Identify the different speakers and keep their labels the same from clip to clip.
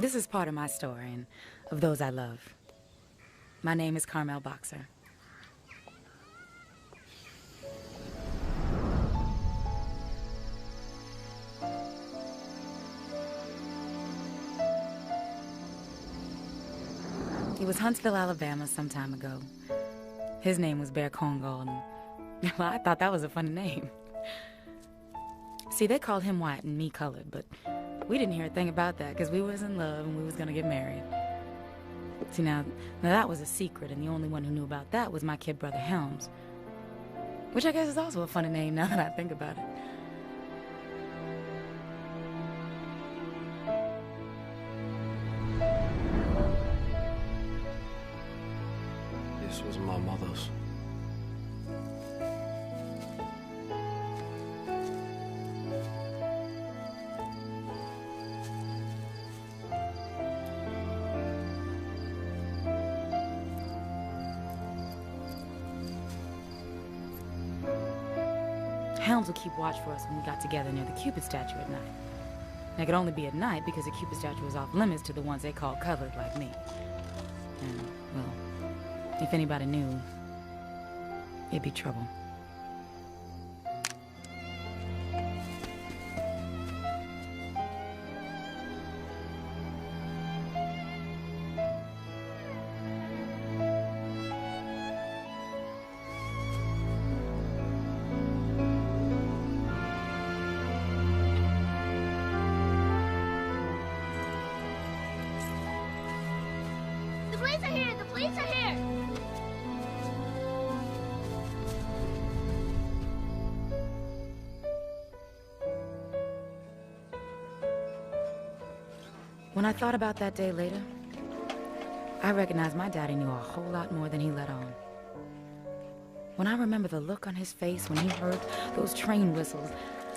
Speaker 1: This is part of my story and of those I love. My name is Carmel Boxer. It was Huntsville, Alabama some time ago. His name was Bear Congo, and well, I thought that was a funny name. See, they called him white and me colored, but we didn't hear a thing about that because we was in love and we was gonna get married. See, now that was a secret, and the only one who knew about that was my kid brother Helms, which I guess is also a funny name now that I think about it.
Speaker 2: This was my mother's.
Speaker 1: Helms would keep watch for us when we got together near the Cupid statue at night. And it could only be at night because the Cupid statue was off limits to the ones they called colored like me. And, well, if anybody knew, it'd be trouble.
Speaker 3: The police are here! The police are here!
Speaker 1: When I thought about that day later, I recognized my daddy knew a whole lot more than he let on. When I remember the look on his face when he heard those train whistles,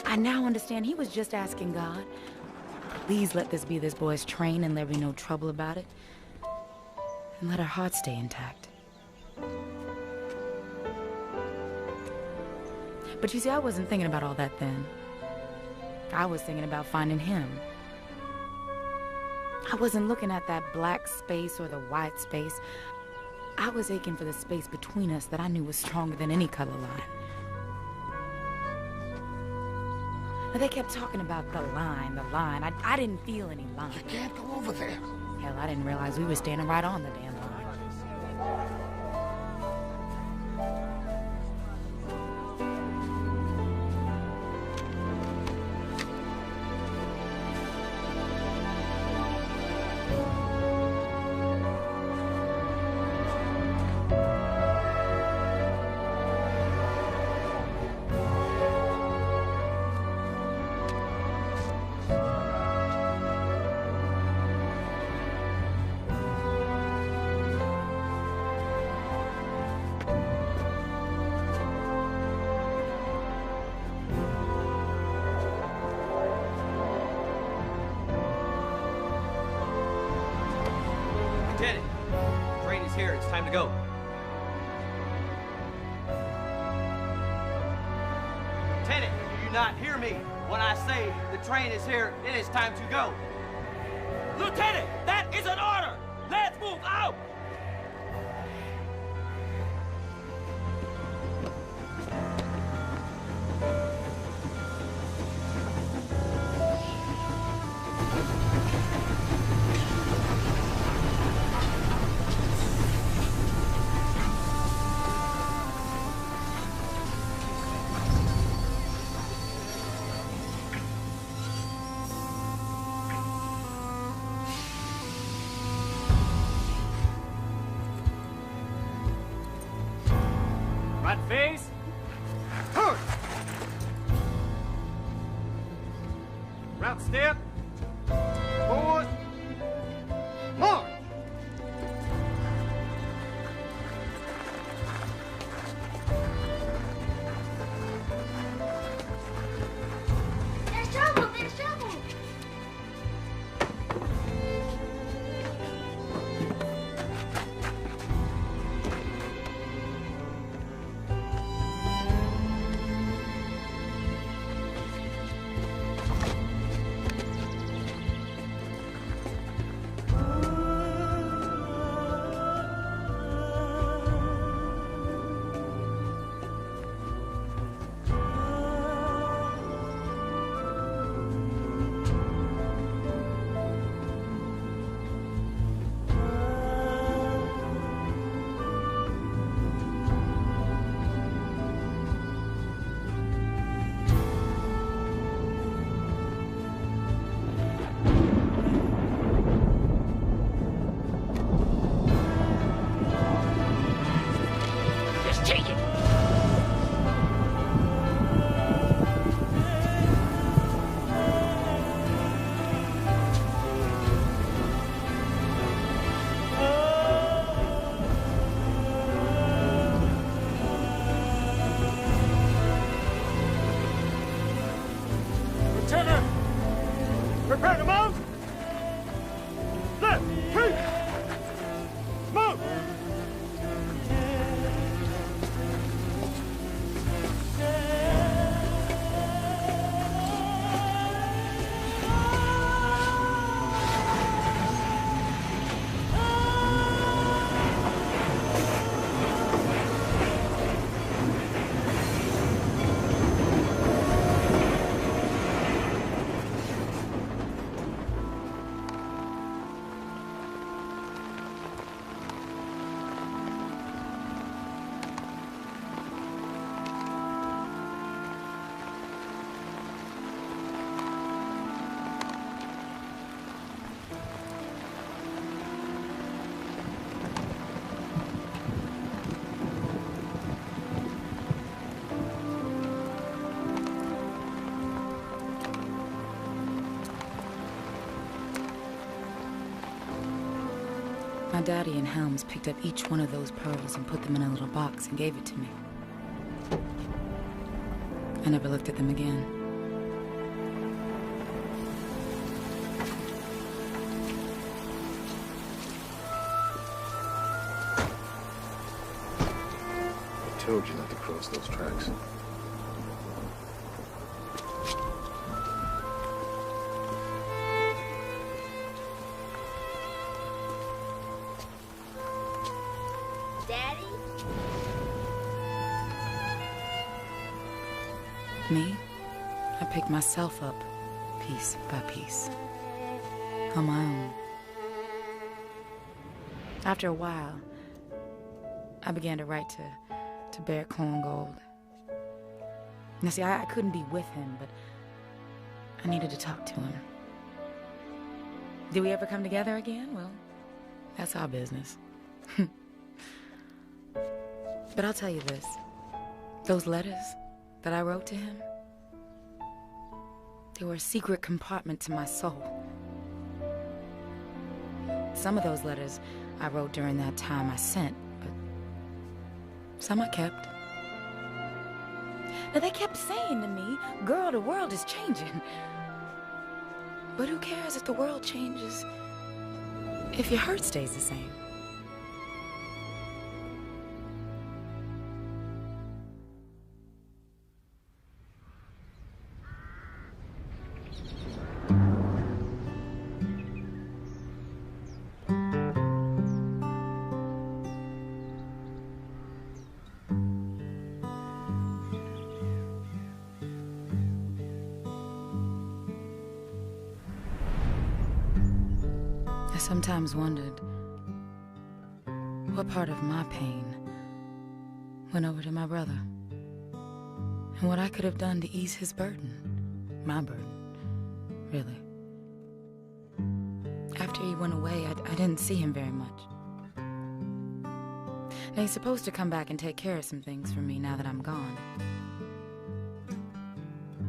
Speaker 1: I now understand he was just asking God, please let this be this boy's train and there be no trouble about it, and let our hearts stay intact. But you see, I wasn't thinking about all that then. I was thinking about finding him. I wasn't looking at that black space or the white space. I was aching for the space between us that I knew was stronger than any color line. Now, they kept talking about the line, the line. I didn't feel any line.
Speaker 4: You can't go over there.
Speaker 1: Hell, I didn't realize we were standing right on the damn line.
Speaker 5: Lieutenant, train is here. It's time to go. Lieutenant, do you not hear me when I say the train is here? It is time to go. Lieutenant, that is an order. Let's move out. Right face. Turn. Route step. Forward. March.
Speaker 3: There's trouble! There's trouble!
Speaker 4: Prepare to move! Left, right, move!
Speaker 1: My daddy and Helms picked up each one of those pearls and put them in a little box and gave it to me. I never looked at them again.
Speaker 2: I told you not to cross those tracks.
Speaker 3: Daddy?
Speaker 1: Me? I picked myself up, piece by piece, on my own. After a while, I began to write to Bear Corngold. Now see, I couldn't be with him, but I needed to talk to him. Did we ever come together again? Well, that's our business. But I'll tell you this. Those letters that I wrote to him, they were a secret compartment to my soul. Some of those letters I wrote during that time I sent, but some I kept. Now they kept saying to me, girl, the world is changing. But who cares if the world changes if your hurt stays the same? I sometimes wondered what part of my pain went over to my brother, and what I could have done to ease his burden, my burden, really. After he went away, I didn't see him very much. Now, he's supposed to come back and take care of some things for me now that I'm gone.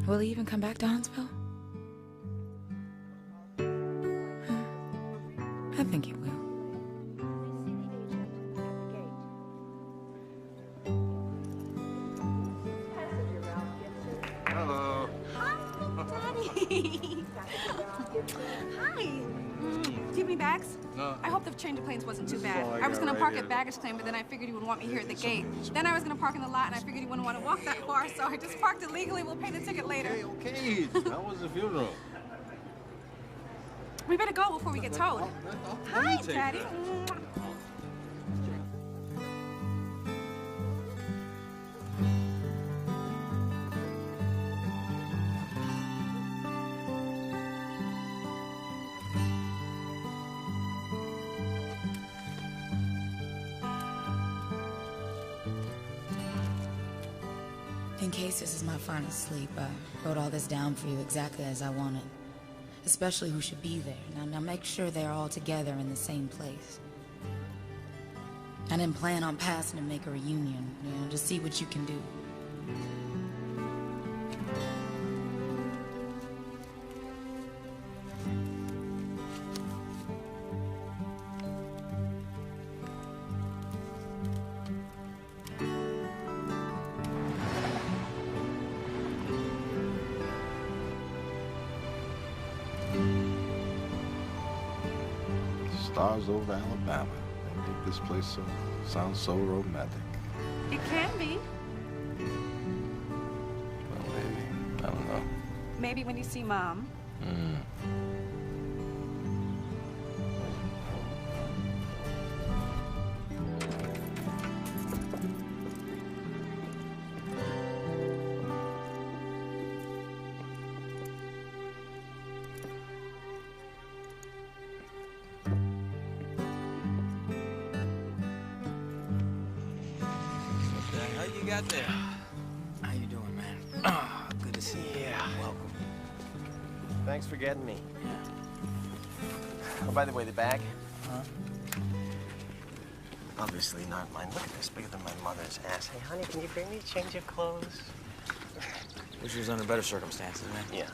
Speaker 1: Will he even come back to Huntsville? I think he will.
Speaker 2: Hello.
Speaker 6: Daddy. Hi. Do you have any bags?
Speaker 2: No.
Speaker 6: I hope the change of planes wasn't too bad. I was gonna park at baggage claim, but then I figured you would want me here at the gate. Then I was gonna park in the lot, and I figured you wouldn't want to walk that far, so I just parked illegally. We'll pay the ticket later.
Speaker 2: Okay. How was the funeral?
Speaker 6: We better go before we get towed. Hi, Daddy.
Speaker 1: In case this is my final sleep, I wrote all this down for you exactly as I wanted. Especially who should be there. Now make sure they're all together in the same place. I didn't plan on passing to make a reunion, to see what you can do.
Speaker 2: stars over Alabama. They make this place sound so romantic.
Speaker 6: It can be.
Speaker 2: Well, maybe. I don't know.
Speaker 6: Maybe when you see Mom.
Speaker 5: How you got there?
Speaker 7: How you doing, man? Oh, good to see you.
Speaker 5: Yeah.
Speaker 7: Welcome.
Speaker 5: Thanks for getting me. Oh, by the way, the bag?
Speaker 7: Huh?
Speaker 5: Obviously not mine. Look at this, bigger than my mother's ass. Hey, honey, can you bring me a change of clothes?
Speaker 7: Wish you was under better circumstances, man.
Speaker 5: Yeah.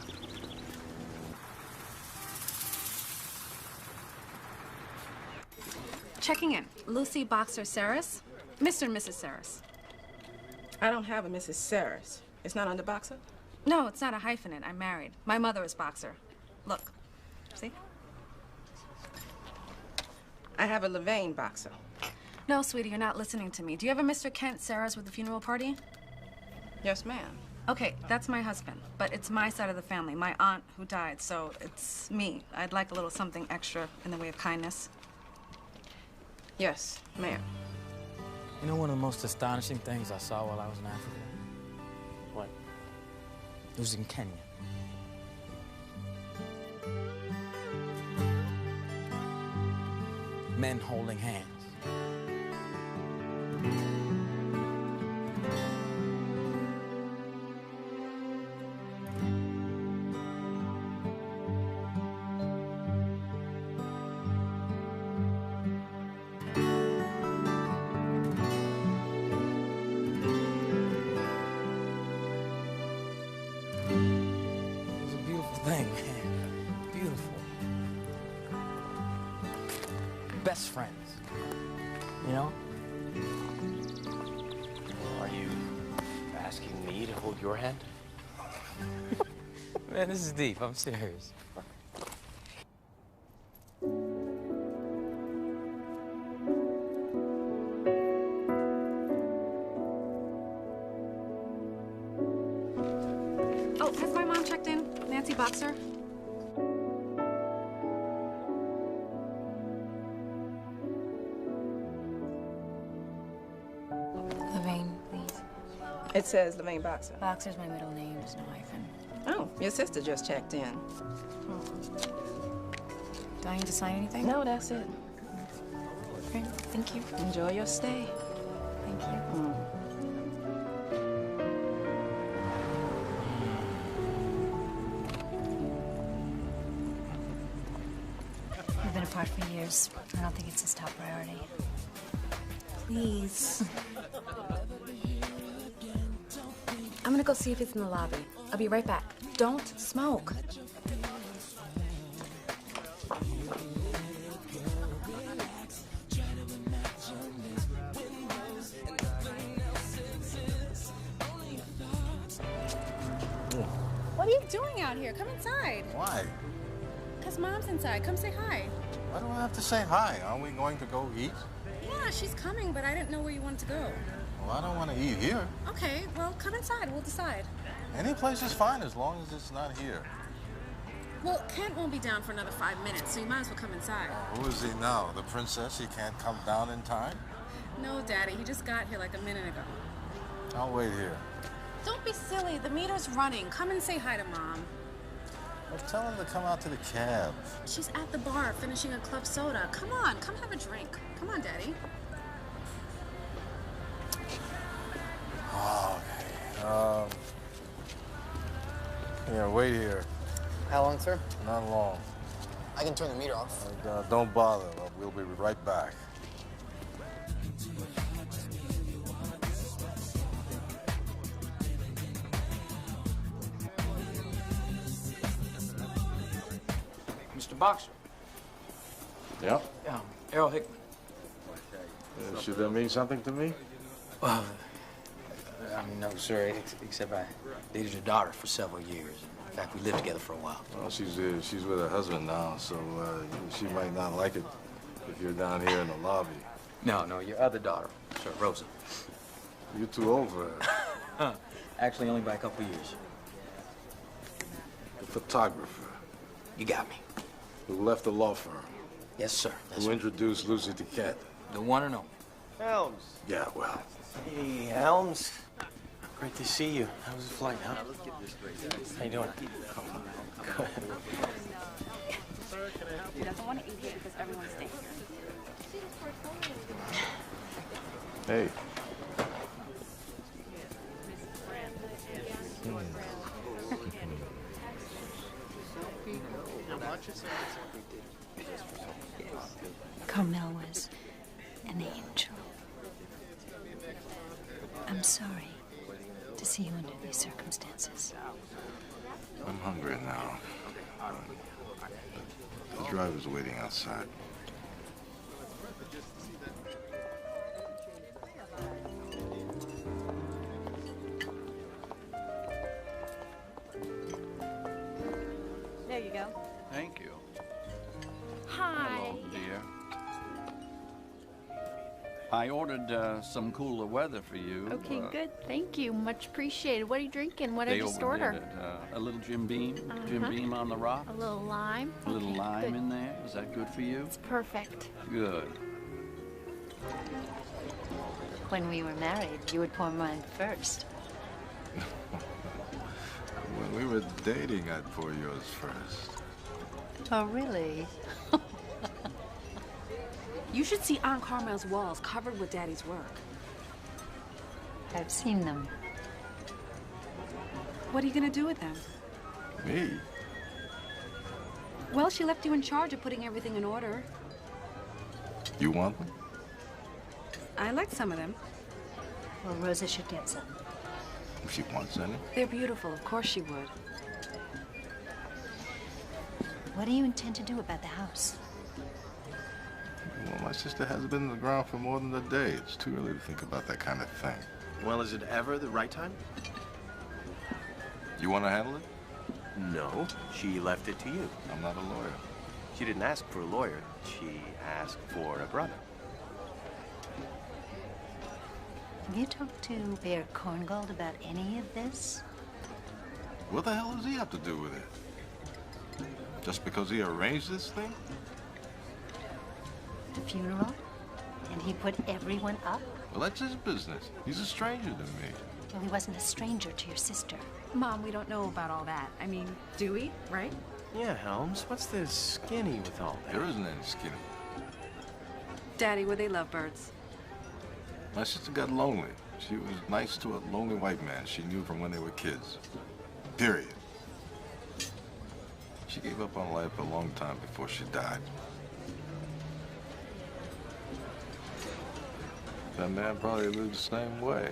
Speaker 6: Checking in. Lucy Boxer Saris. Mr. and Mrs. Saris.
Speaker 8: I don't have a Mrs. Saris. It's not under Boxer?
Speaker 6: No, it's not a hyphenate. I'm married. My mother is Boxer. Look. See?
Speaker 8: I have a Levain Boxer.
Speaker 6: No, sweetie, you're not listening to me. Do you have a Mr. Kent Saris with the funeral party?
Speaker 8: Yes, ma'am.
Speaker 6: Okay, that's my husband, but it's my side of the family, my aunt who died, so it's me. I'd like a little something extra in the way of kindness.
Speaker 8: Yes, ma'am.
Speaker 7: You know one of the most astonishing things I saw while I was in Africa?
Speaker 5: What?
Speaker 7: It was in Kenya. Men holding hands. Thing, man. Beautiful. Best friends. You know?
Speaker 5: Are you asking me to hold your hand?
Speaker 7: Man, this is deep. I'm serious.
Speaker 6: Oh, has my mom checked in? Nancy Boxer?
Speaker 1: Lorraine, please.
Speaker 8: It says Levain Boxer.
Speaker 1: Boxer's my middle name. There's no hyphen.
Speaker 8: Oh, your sister just checked in.
Speaker 1: Do I need to sign anything?
Speaker 8: No, that's it.
Speaker 1: Okay, thank you.
Speaker 8: Enjoy your stay.
Speaker 1: Thank you. We've been apart for years. I don't think it's his top priority. Please. I'm gonna go see if it's in the lobby. I'll be right back. Don't smoke.
Speaker 6: What are you doing out here? Come inside.
Speaker 2: Why?
Speaker 6: Because Mom's inside. Come say hi.
Speaker 2: Why do I have to say hi? Aren't we going to go eat?
Speaker 6: Yeah, she's coming, but I didn't know where you wanted to go.
Speaker 2: Well, I don't want to eat here.
Speaker 6: Okay, well, come inside. We'll decide.
Speaker 2: Any place is fine as long as it's not here.
Speaker 6: Well, Kent won't be down for another 5 minutes, so you might as well come inside.
Speaker 2: Who is he now? The princess? He can't come down in time?
Speaker 6: No, Daddy. He just got here like a minute ago.
Speaker 2: I'll wait here.
Speaker 6: Don't be silly. The meter's running. Come and say hi to Mom.
Speaker 2: Well, tell him to come out to the cab.
Speaker 6: She's at the bar finishing a club soda. Come on. Come have a drink. Come on, Daddy.
Speaker 2: Okay. Yeah, wait here.
Speaker 9: How long, sir?
Speaker 2: Not long.
Speaker 9: I can turn the meter off.
Speaker 2: Don't bother. We'll be right back.
Speaker 7: Mr. Boxer.
Speaker 2: Yeah?
Speaker 7: Errol Hickman.
Speaker 2: Should that mean something to me?
Speaker 7: Well, I mean, no, sir, except I dated your daughter for several years. In fact, we lived together for a while.
Speaker 2: Well, she's with her husband now, so she might not like it If you're down here in the lobby.
Speaker 7: No, your other daughter, sir, Rosa.
Speaker 2: You're too old for her.
Speaker 7: Actually, only by a couple years.
Speaker 2: The photographer
Speaker 7: You got me.
Speaker 2: who left the law firm.
Speaker 7: Yes, sir. That's
Speaker 2: Who introduced Lucy to Cat.
Speaker 7: the one and only.
Speaker 5: Helms.
Speaker 2: Yeah, well.
Speaker 5: Hey, Helms. Great to see you. How was the flight, huh? How you doing? Good.
Speaker 6: He doesn't want to eat here because everyone's staying here.
Speaker 2: Hey.
Speaker 10: Carmel was an angel. I'm sorry to see you under these circumstances.
Speaker 2: I'm hungry now. The driver's waiting outside.
Speaker 6: There you go.
Speaker 11: Thank you.
Speaker 3: Hi.
Speaker 11: Hello, dear. I ordered some cooler weather for you.
Speaker 3: Okay, good. Thank you. Much appreciated. What are you drinking? What did
Speaker 11: They
Speaker 3: I just
Speaker 11: overdid
Speaker 3: order?
Speaker 11: it. A little Jim Beam. Jim Beam on the rocks.
Speaker 3: A little lime.
Speaker 11: A little
Speaker 3: Okay,
Speaker 11: lime
Speaker 3: good.
Speaker 11: in there. Is that good for you?
Speaker 3: It's perfect.
Speaker 11: Good.
Speaker 10: When we were married, you would pour mine first.
Speaker 2: When we were dating, I'd pour yours first.
Speaker 10: Oh, really?
Speaker 6: You should see Aunt Carmel's walls covered with Daddy's work.
Speaker 10: I've seen them.
Speaker 6: What are you gonna do with them?
Speaker 2: Me?
Speaker 6: Well, she left you in charge of putting everything in order.
Speaker 2: You want them?
Speaker 6: I like some of them.
Speaker 10: Well, Rosa should get some.
Speaker 2: If she wants any.
Speaker 6: They're beautiful. Of course she would.
Speaker 10: What do you intend to do about the house?
Speaker 2: Well, my sister hasn't been in the ground for more than a day. It's too early to think about that kind of thing.
Speaker 5: Well, is it ever the right time?
Speaker 2: You want to handle it?
Speaker 5: No. She left it to you.
Speaker 2: I'm not a lawyer.
Speaker 5: She didn't ask for a lawyer. She asked for a brother.
Speaker 10: Have you talked to Bear Korngold about any of this?
Speaker 2: What the hell does he have to do with it? Just because he arranged this thing?
Speaker 10: The funeral? And he put everyone up?
Speaker 2: Well, that's his business. He's a stranger to me.
Speaker 10: Well, he wasn't a stranger to your sister.
Speaker 6: Mom, we don't know about all that. I mean, do we? Right?
Speaker 5: Yeah, Helms. What's the skinny with all that?
Speaker 2: There isn't any skinny.
Speaker 6: Daddy, were they lovebirds?
Speaker 2: My sister got lonely. She was nice to a lonely white man she knew from when they were kids. Period. She gave up on life a long time before she died. That man probably lived the same way.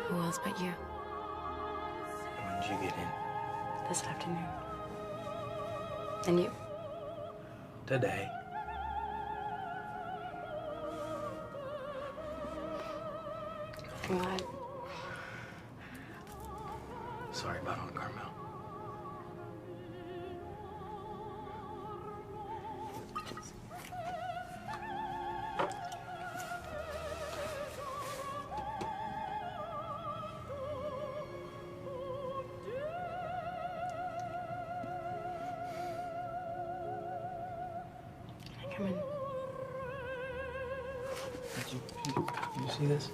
Speaker 1: Who else but you?
Speaker 5: When did you get in?
Speaker 1: This afternoon. And you?
Speaker 5: Today.
Speaker 1: What?
Speaker 7: Sorry about Aunt Carmel.
Speaker 8: Come in.
Speaker 7: Did you see this?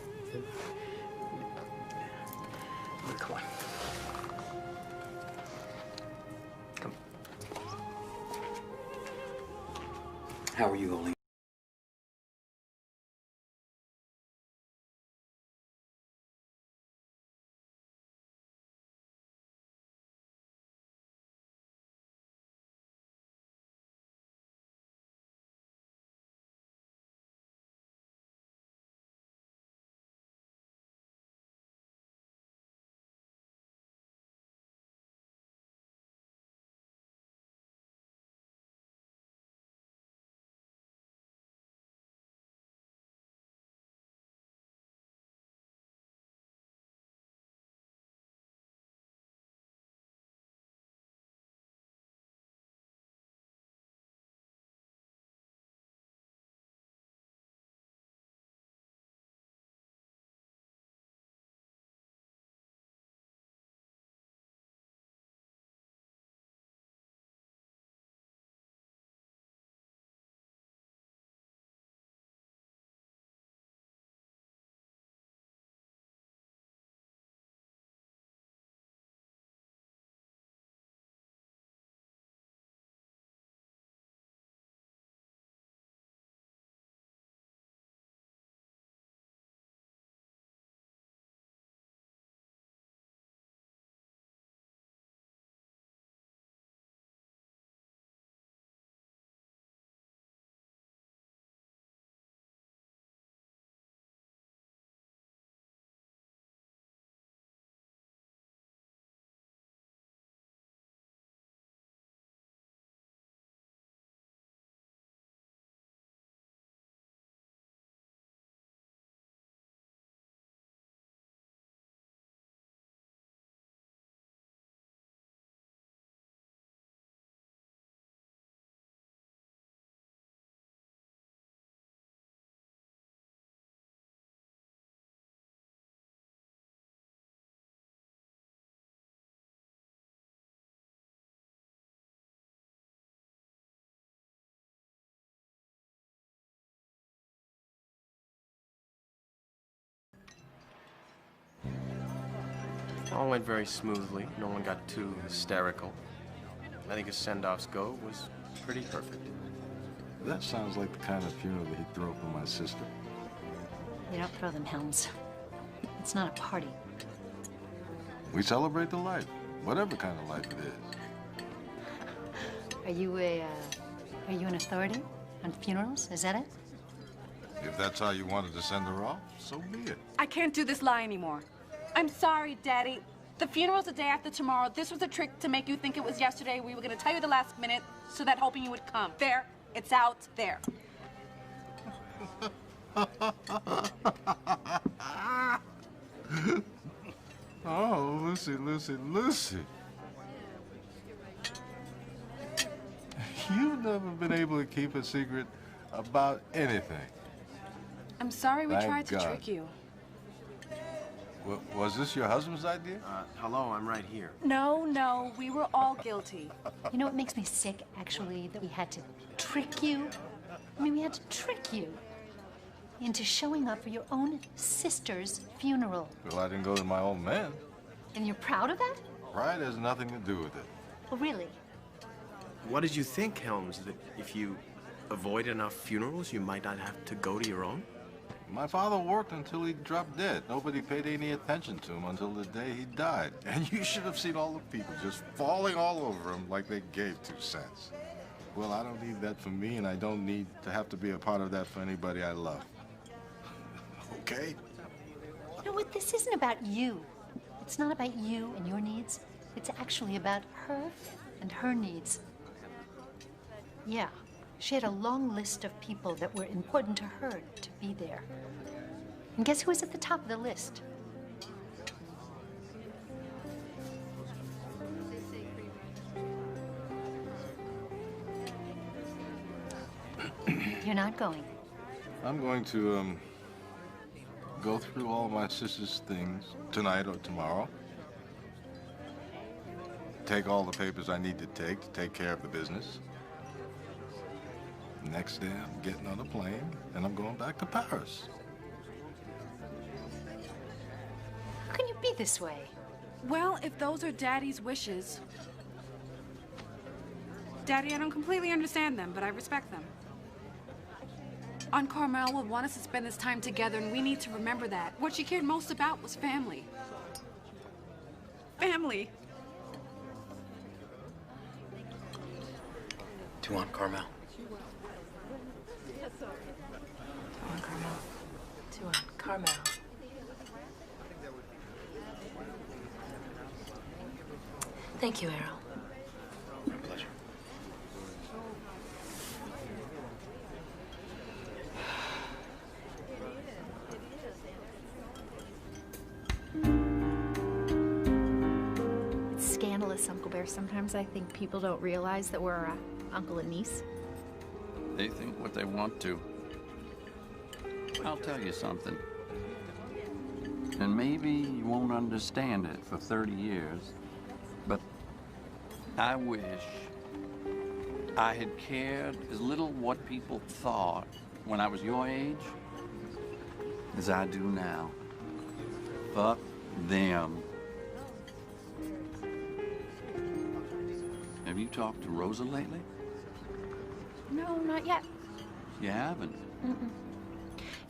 Speaker 7: Come on. Come. How are you going?
Speaker 12: All went very smoothly. No one got too hysterical. I think his send-off's go was pretty perfect.
Speaker 2: That sounds like the kind of funeral that he'd throw for my sister.
Speaker 10: You don't throw them, Helms. It's not a party.
Speaker 2: We celebrate the life, whatever kind of life it is.
Speaker 10: Are you an authority on funerals? Is that it?
Speaker 2: If that's how you wanted to send her off, so be it.
Speaker 6: I can't do this lie anymore. I'm sorry, Daddy. The funeral's the day after tomorrow. This was a trick to make you think it was yesterday. We were gonna tell you the last minute so that hoping you would come. There, it's out there.
Speaker 2: Oh, Lucy, Lucy, Lucy. You've never been able to keep a secret about anything.
Speaker 6: I'm sorry we
Speaker 2: Thank
Speaker 6: tried to
Speaker 2: God.
Speaker 6: trick you.
Speaker 2: Was this your husband's idea?
Speaker 12: Hello, I'm right here.
Speaker 6: No, we were all guilty.
Speaker 10: You know what makes me sick, actually, that we had to trick you? I mean, we had to trick you into showing up for your own sister's funeral.
Speaker 2: Well, I didn't go to my old man.
Speaker 10: And you're proud of that?
Speaker 2: Pride has nothing to do with it.
Speaker 10: Oh, really?
Speaker 12: What did you think, Helms, that if you avoid enough funerals, you might not have to go to your own?
Speaker 2: My father worked until he dropped dead. Nobody paid any attention to him until the day he died. And you should have seen all the people just falling all over him like they gave 2 cents. Well, I don't need that for me, and I don't need to have to be a part of that for anybody I love. Okay?
Speaker 10: You know what? This isn't about you. It's not about you and your needs. It's actually about her and her needs. Yeah. She had a long list of people that were important to her to be there. And guess who was at the top of the list? You're not going.
Speaker 2: I'm going to, go through all my sister's things tonight or tomorrow. Take all the papers I need to take care of the business. Next day, I'm getting on a plane, and I'm going back to Paris.
Speaker 10: How can you be this way?
Speaker 6: Well, if those are Daddy's wishes. Daddy, I don't completely understand them, but I respect them. Aunt Carmel would want us to spend this time together, and we need to remember that. What she cared most about was family. Family.
Speaker 7: To Aunt Carmel.
Speaker 13: Aunt Carmel. To Aunt Carmel. Thank you, Errol.
Speaker 7: My pleasure.
Speaker 3: It's scandalous, Uncle Bear. Sometimes I think people don't realize that we're uncle and niece.
Speaker 11: They think what they want to. I'll tell you something. And maybe you won't understand it for 30 years, but I wish I had cared as little what people thought when I was your age as I do now. Fuck them. Have you talked to Rosa lately?
Speaker 3: No, not yet.
Speaker 11: You haven't?
Speaker 3: Mm-mm.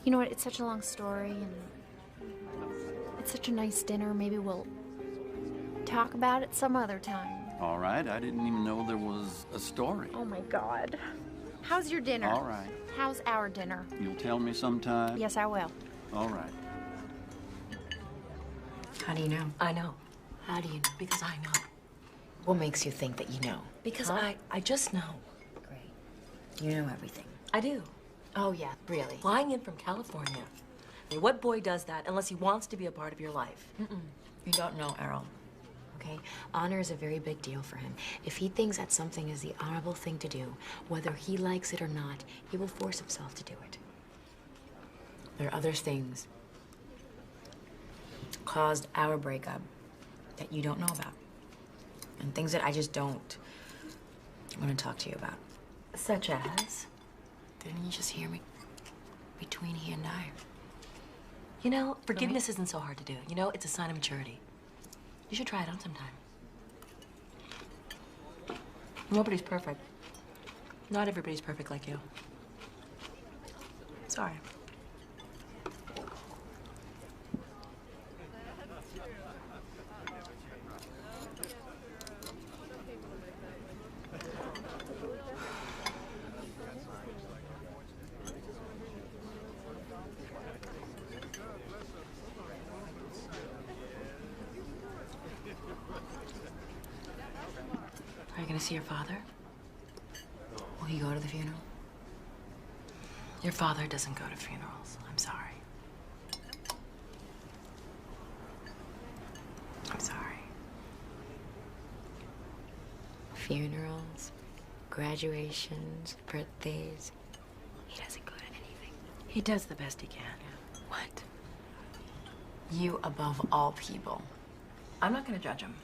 Speaker 3: You know what? It's such a long story, and it's such a nice dinner. Maybe we'll talk about it some other time.
Speaker 11: All right, I didn't even know there was a story.
Speaker 3: Oh my God. How's your dinner?
Speaker 11: All right.
Speaker 3: How's our dinner?
Speaker 11: You'll tell me sometime?
Speaker 3: Yes, I will.
Speaker 11: All right.
Speaker 13: How do you know? I know. How do you know? Because I know.
Speaker 1: What makes you think that you know?
Speaker 13: Because I just know.
Speaker 1: Great. You know everything.
Speaker 13: I do.
Speaker 1: Oh, yeah, really?
Speaker 13: Flying in from California. I mean, what boy does that unless he wants to be a part of your life?
Speaker 1: Mm-mm. You don't know Errol. Okay? Honor is a very big deal for him. If he thinks that something is the honorable thing to do, whether he likes it or not, he will force himself to do it. There are other things caused our breakup that you don't know about. And things that I just don't want to talk to you about.
Speaker 13: Such as?
Speaker 1: Didn't you just hear me? Between he and I.
Speaker 13: You know, forgiveness isn't so hard to do. You know, it's a sign of maturity. You should try it on sometime. Nobody's perfect. Not everybody's perfect like you. Sorry.
Speaker 1: Are you gonna see your father? Will he go to the funeral?
Speaker 13: Your father doesn't go to funerals. I'm sorry.
Speaker 1: I'm sorry. Funerals, graduations, birthdays. He doesn't go to anything.
Speaker 13: He does the best he can.
Speaker 1: What? You above all people.
Speaker 13: I'm not gonna judge him.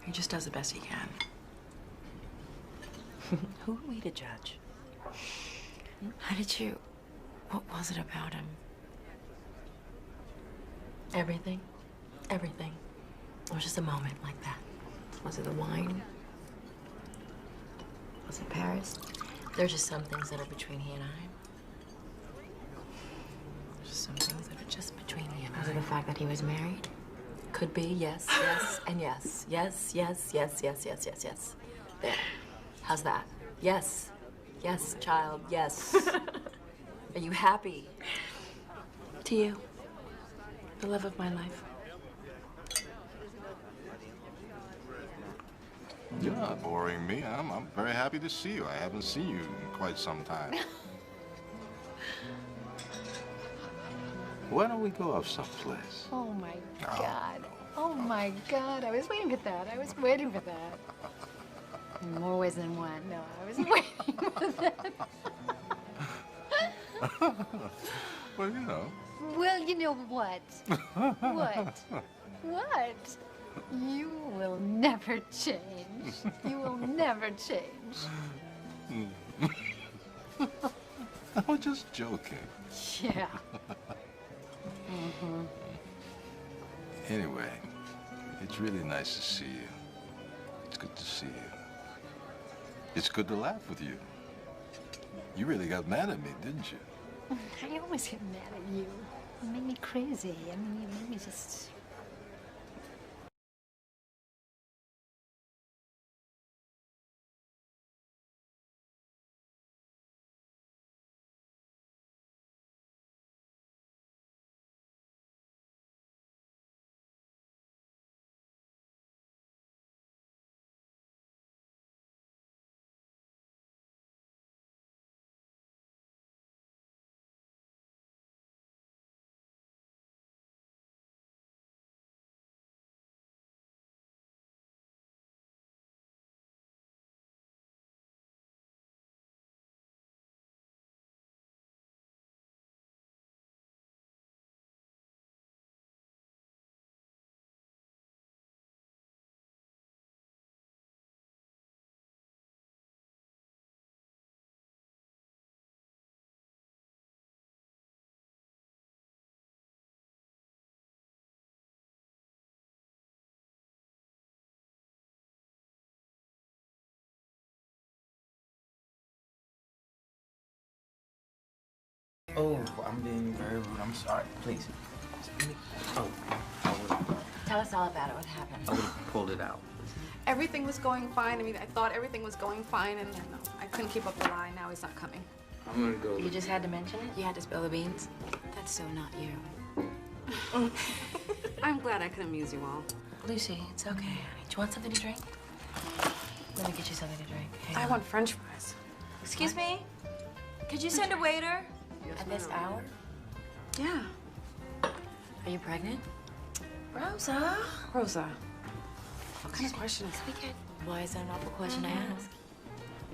Speaker 13: He just does the best he can. Who are we to judge?
Speaker 1: How did you... What was it about him?
Speaker 13: Everything. Everything. It was just a moment like that.
Speaker 1: Was it the wine? Was it Paris?
Speaker 13: There's just some things that are between he and I. There's just some things that are just between he and I.
Speaker 1: Was it the fact that he was married?
Speaker 13: Could be, yes, yes, and yes. Yes, yes, yes, yes, yes, yes, yes. There. How's that? Yes. Yes, child, yes. Are you happy? To you. The love of my life.
Speaker 2: You're not boring me. I'm very happy to see you. I haven't seen you in quite some time. Why don't we go off someplace?
Speaker 10: Oh my God. Oh my God. I was waiting for that. I was waiting for that. In more ways than one. No, I was waiting for that.
Speaker 2: Well, you know.
Speaker 10: Well, you know what? What? What? You will never change. You will never change.
Speaker 2: I was just joking.
Speaker 10: Yeah.
Speaker 2: Anyway, it's really nice to see you. It's good to see you. It's good to laugh with you. You really got mad at me, didn't you?
Speaker 10: I always get mad at you. You made me crazy. I mean, you made me just...
Speaker 7: Oh, I'm being very rude. I'm sorry. Please. Oh,
Speaker 13: Tell us all about it. What happened?
Speaker 7: I would have pulled it out.
Speaker 6: Everything was going fine. I mean, I thought everything was going fine, and then I couldn't keep up the lie. Now he's not coming.
Speaker 7: I'm gonna go.
Speaker 13: You just had to mention it? You had to spill the beans?
Speaker 1: That's so not you.
Speaker 6: I'm glad I could amuse you all.
Speaker 13: Lucy, it's okay, honey. Do you want something to drink? Let me get you something to drink.
Speaker 6: I want French fries.
Speaker 13: Excuse me? Could you send a waiter? At this hour?
Speaker 6: Yeah.
Speaker 13: Are you pregnant? Rosa?
Speaker 6: Rosa. What kind of question is
Speaker 13: that? Why is that an awful question to ask?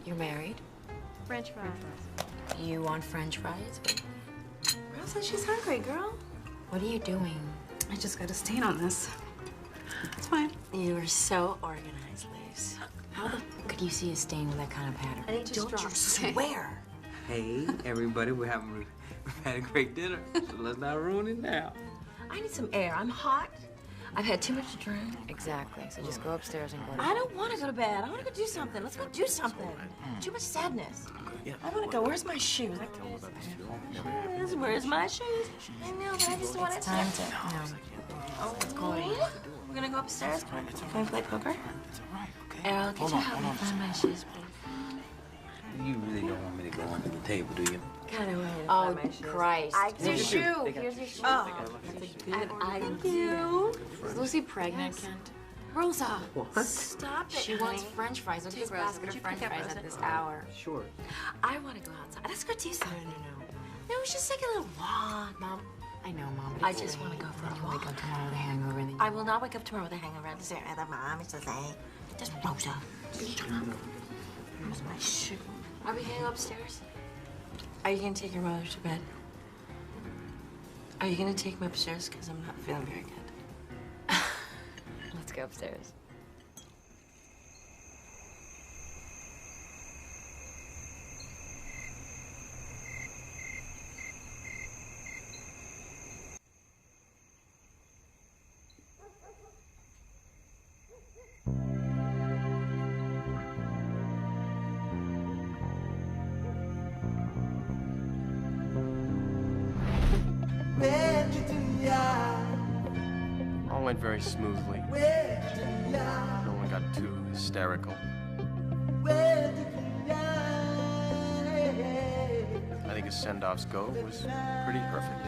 Speaker 13: You're married?
Speaker 3: French fries.
Speaker 13: You want French fries?
Speaker 6: Rosa, she's hungry, girl.
Speaker 13: What are you doing?
Speaker 6: I just got a stain on this. It's fine.
Speaker 13: You are so organized, Liz. How the f could you see a stain with that kind of pattern?
Speaker 6: I didn't just drop.
Speaker 13: Swear.
Speaker 7: Hey, everybody, we've had a great dinner, so let's not ruin it now.
Speaker 13: I need some air. I'm hot. I've had too much to drink.
Speaker 1: Exactly. So just go upstairs and go to
Speaker 13: I don't want to go to bed. I want to go do something. Let's go do something. Too much sadness. I want to go. Where's my shoes? Where's my shoes? I know, but I just want to...
Speaker 1: It's time to... No.
Speaker 13: Oh, what's going on? We're going to go upstairs? Can we play poker? Errol, could you help me find my shoes, please?
Speaker 7: You really don't want me to go under the table, do you?
Speaker 13: Kind of way.
Speaker 1: Oh, Christ.
Speaker 13: Here's your shoe. Here's your shoe. Oh, that's a good idea.
Speaker 1: Is Lucy pregnant, Kent?
Speaker 6: Rosa.
Speaker 7: What?
Speaker 13: Stop it,
Speaker 1: She wants French fries. Look at this
Speaker 6: Rosa,
Speaker 1: basket
Speaker 6: would
Speaker 1: of
Speaker 6: you
Speaker 1: French
Speaker 6: pick up
Speaker 1: fries
Speaker 6: Rosa?
Speaker 1: at this hour.
Speaker 7: Sure.
Speaker 13: I want to go outside. Let's go do something. No, we should just take a little walk.
Speaker 1: Mom, I know, Mom, but
Speaker 13: I
Speaker 1: it's
Speaker 13: just
Speaker 1: late.
Speaker 13: want to go for a
Speaker 1: You
Speaker 13: walk.
Speaker 1: wake up tomorrow with a hangover and then...
Speaker 13: I will not wake up tomorrow with a hangover. I'm just saying, Mom, it's just like, just Rosa. Just shut up. Where's my shoe? Are we going upstairs? Are you going to take your mother to bed? Are you going to take me upstairs? Because I'm not feeling very good.
Speaker 1: Let's go upstairs.
Speaker 12: All went very smoothly. No one got too hysterical. I think his send-off's go was pretty perfect.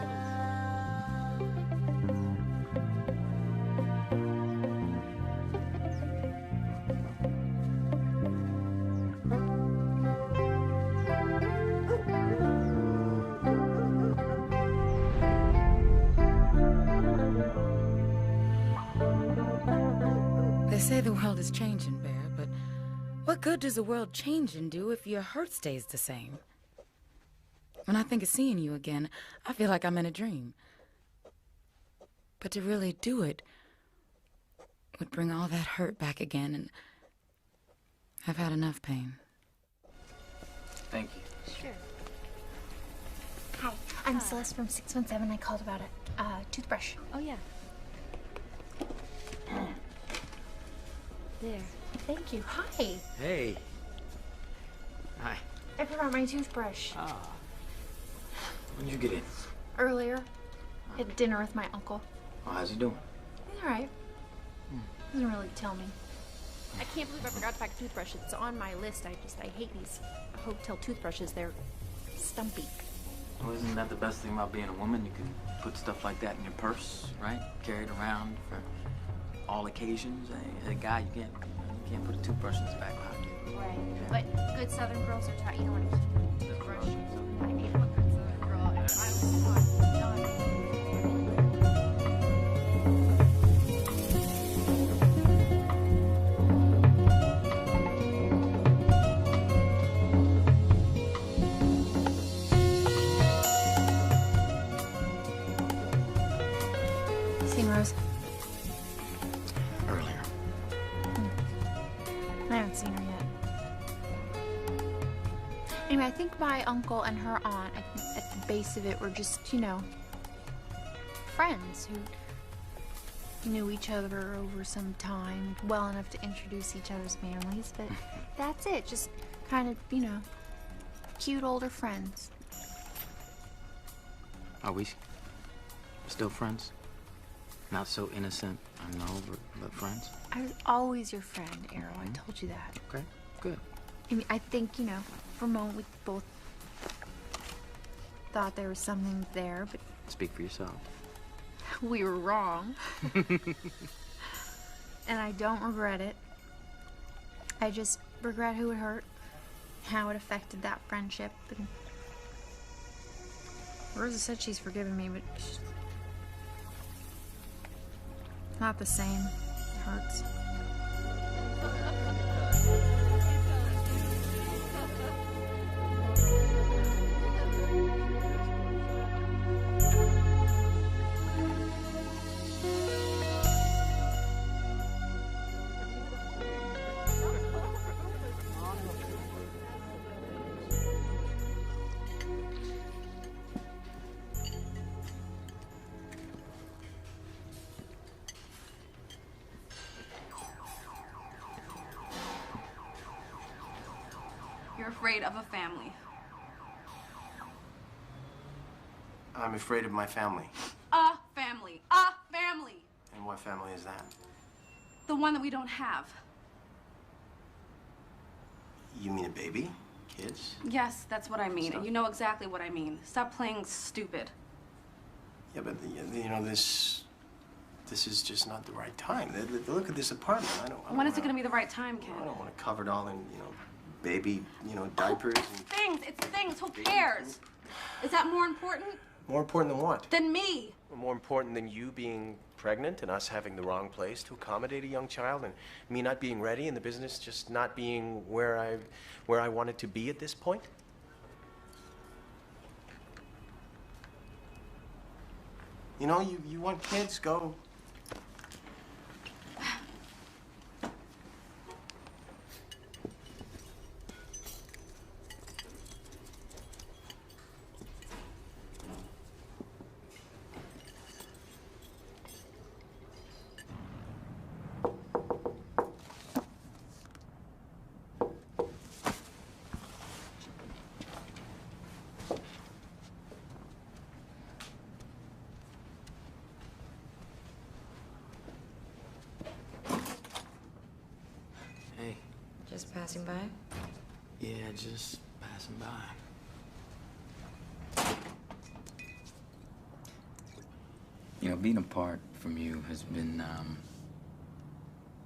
Speaker 1: They say the world is changing, Bear, but what good does the world changing do if your hurt stays the same? When I think of seeing you again, I feel like I'm in a dream. But to really do it would bring all that hurt back again, and I've had enough pain.
Speaker 7: Thank you.
Speaker 3: Sure. Hi, I'm Celeste from 617. I called about a toothbrush.
Speaker 14: Oh, yeah. There.
Speaker 3: Thank you. Hi.
Speaker 7: Hey. Hi.
Speaker 3: I forgot my toothbrush.
Speaker 7: Ah. When did you get in?
Speaker 3: Earlier. At dinner with my uncle.
Speaker 7: Oh, how's he doing?
Speaker 3: He's all right. Doesn't really tell me. I can't believe I forgot to pack a toothbrush. It's on my list. I hate these hotel toothbrushes. They're stumpy.
Speaker 7: Well, isn't that the best thing about being a woman? You can put stuff like that in your purse, right? Carry it around for all occasions. As a guy, you can't put a toothbrush in his back pocket.
Speaker 3: Right. But good Southern girls are taught you don't want to toothbrush. I need a good Southern girl. I was taught. Rose?
Speaker 7: Earlier.
Speaker 3: I haven't seen her yet. Anyway, I think my uncle and her aunt, at the base of it, were just, you know, friends who knew each other over some time, well enough to introduce each other's families, but that's it. Just kind of, you know, cute older friends.
Speaker 7: Are we still friends? Not so innocent, I know, but friends?
Speaker 3: I was always your friend, Errol. I told you that.
Speaker 7: Okay, good.
Speaker 3: I mean, I think, you know, for a moment we both thought there was something there, but
Speaker 7: Speak for yourself.
Speaker 3: we were wrong. And I don't regret it. I just regret who it hurt, how it affected that friendship. And Rosa said she's forgiven me, but she's not the same. It hurts.
Speaker 6: You're afraid of a family.
Speaker 12: I'm afraid of my family.
Speaker 6: A family. A family.
Speaker 12: And what family is that?
Speaker 6: The one that we don't have.
Speaker 12: You mean a baby? Kids?
Speaker 6: Yes, that's what I mean. And you know exactly what I mean. Stop playing stupid.
Speaker 12: Yeah, but you know, this is just not the right time. Look at this apartment. I don't
Speaker 6: When is it going to be the right time, kid?
Speaker 12: I don't want to cover it all in, you know, baby, you know, diapers and...
Speaker 6: Things. It's things. Who cares? Is that more important?
Speaker 12: More important than what?
Speaker 6: Than me.
Speaker 12: More important than you being pregnant and us having the wrong place to accommodate a young child and me not being ready and the business just not being where I wanted to be at this point? You know, you want kids, go.
Speaker 7: Hey.
Speaker 1: Just passing by?
Speaker 7: Yeah, just passing by. You know, being apart from you has been,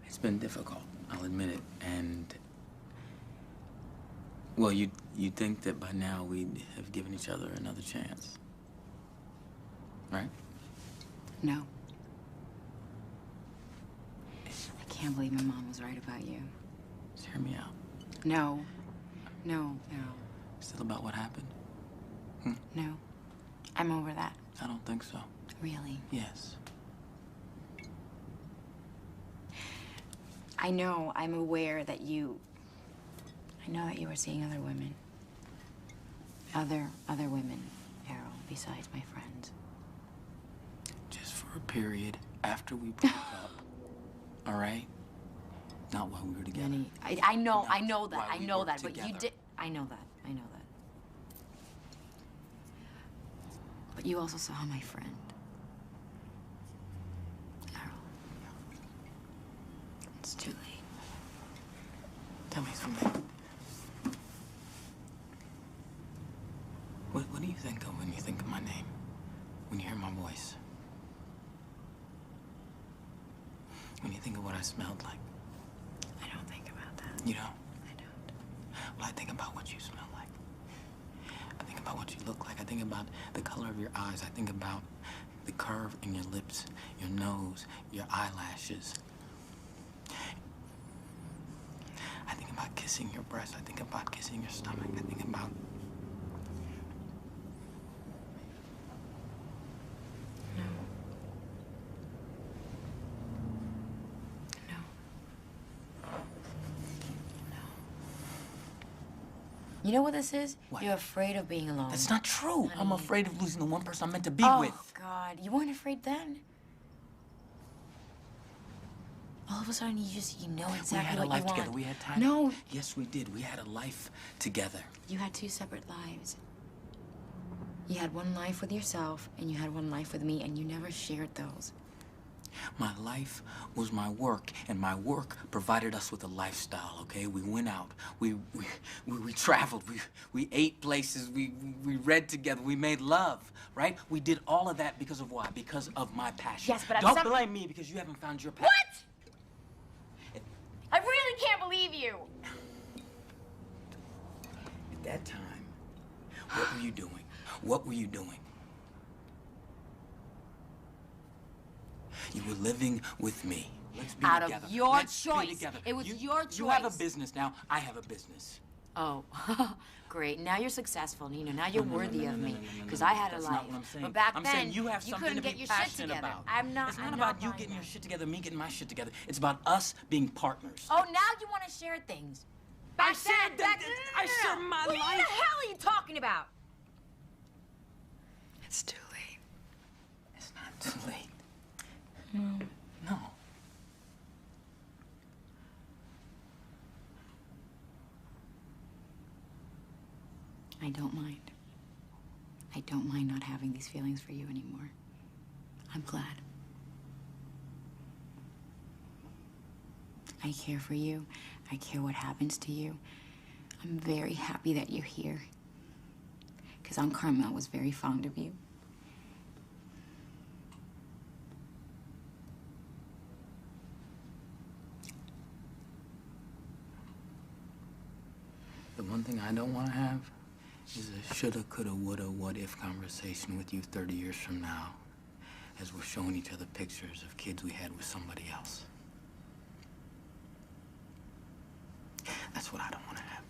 Speaker 7: it's been difficult, I'll admit it. And, well, you'd think that by now we'd have given each other another chance. Right?
Speaker 1: No. I can't believe my mom was right about you.
Speaker 7: Just hear me out.
Speaker 1: No. No, no.
Speaker 7: Still about what happened?
Speaker 1: No. I'm over that.
Speaker 7: I don't think so.
Speaker 1: Really?
Speaker 7: Yes.
Speaker 1: I know. I'm aware that you... I know that you were seeing other women. Other women, Errol, besides my friends.
Speaker 7: Just for a period after we broke up. All right? Not while we were together.
Speaker 1: Vinny, I know that.
Speaker 7: While
Speaker 1: I know
Speaker 7: we
Speaker 1: that.
Speaker 7: were
Speaker 1: But you
Speaker 7: together.
Speaker 1: did. I know that. But you also saw my friend. Errol. It's too late.
Speaker 7: Tell me something. What do you think of when you think of my name? When you hear my voice? When you think of what I smelled like?
Speaker 1: I don't think about that.
Speaker 7: You don't?
Speaker 1: I don't.
Speaker 7: Well, I think about what you smell like. I think about what you look like. I think about the color of your eyes. I think about the curve in your lips, your nose, your eyelashes. I think about kissing your breast. I think about kissing your stomach. I think about...
Speaker 1: You know what this is?
Speaker 7: What?
Speaker 1: You're afraid of being alone.
Speaker 7: That's not true. I'm
Speaker 1: Honey.
Speaker 7: afraid of losing the one person I'm meant to be
Speaker 1: Oh,
Speaker 7: with.
Speaker 1: God. You weren't afraid then? All of a sudden, you know exactly
Speaker 7: We had a
Speaker 1: what
Speaker 7: life
Speaker 1: you want.
Speaker 7: together. We had time.
Speaker 1: No.
Speaker 7: Yes, we did. We had a life together.
Speaker 1: You had two separate lives. You had one life with yourself, and you had one life with me, and you never shared those.
Speaker 7: My life was my work, and my work provided us with a lifestyle, okay? We went out, we traveled, we ate places, we read together, we made love, right? We did all of that because of why? Because of my passion.
Speaker 1: Yes, but
Speaker 7: Don't blame me because you haven't found your passion.
Speaker 1: What? I really can't believe you.
Speaker 7: At that time, what were you doing? What were you doing? You were living with me. Let's be
Speaker 1: Out
Speaker 7: together.
Speaker 1: of your
Speaker 7: Let's be
Speaker 1: choice.
Speaker 7: together.
Speaker 1: It was your choice.
Speaker 7: You have a business now. I have a business.
Speaker 1: Oh, great. Now you're successful, Nina. Now you're worthy of me. Because
Speaker 7: no,
Speaker 1: I had a
Speaker 7: that's
Speaker 1: life.
Speaker 7: not what I'm saying.
Speaker 1: But back
Speaker 7: I'm
Speaker 1: then,
Speaker 7: saying you have something
Speaker 1: couldn't
Speaker 7: to
Speaker 1: get
Speaker 7: be
Speaker 1: your shit
Speaker 7: passionate
Speaker 1: together.
Speaker 7: about.
Speaker 1: I'm not.
Speaker 7: It's not
Speaker 1: I'm
Speaker 7: about you
Speaker 1: buying
Speaker 7: getting
Speaker 1: that.
Speaker 7: your shit together, me getting my shit together. It's about us being partners.
Speaker 1: Oh, now you want to share things.
Speaker 7: I shared my
Speaker 1: What
Speaker 7: life.
Speaker 1: the hell are you talking about?
Speaker 7: It's too late. It's not too late.
Speaker 1: No.
Speaker 7: No.
Speaker 1: I don't mind. I don't mind not having these feelings for you anymore. I'm glad. I care for you. I care what happens to you. I'm very happy that you're here. Because Aunt Carmel was very fond of you.
Speaker 7: The one thing I don't want to have is a shoulda, coulda, woulda, what if conversation with you 30 years from now as we're showing each other pictures of kids we had with somebody else. That's what I don't want to have.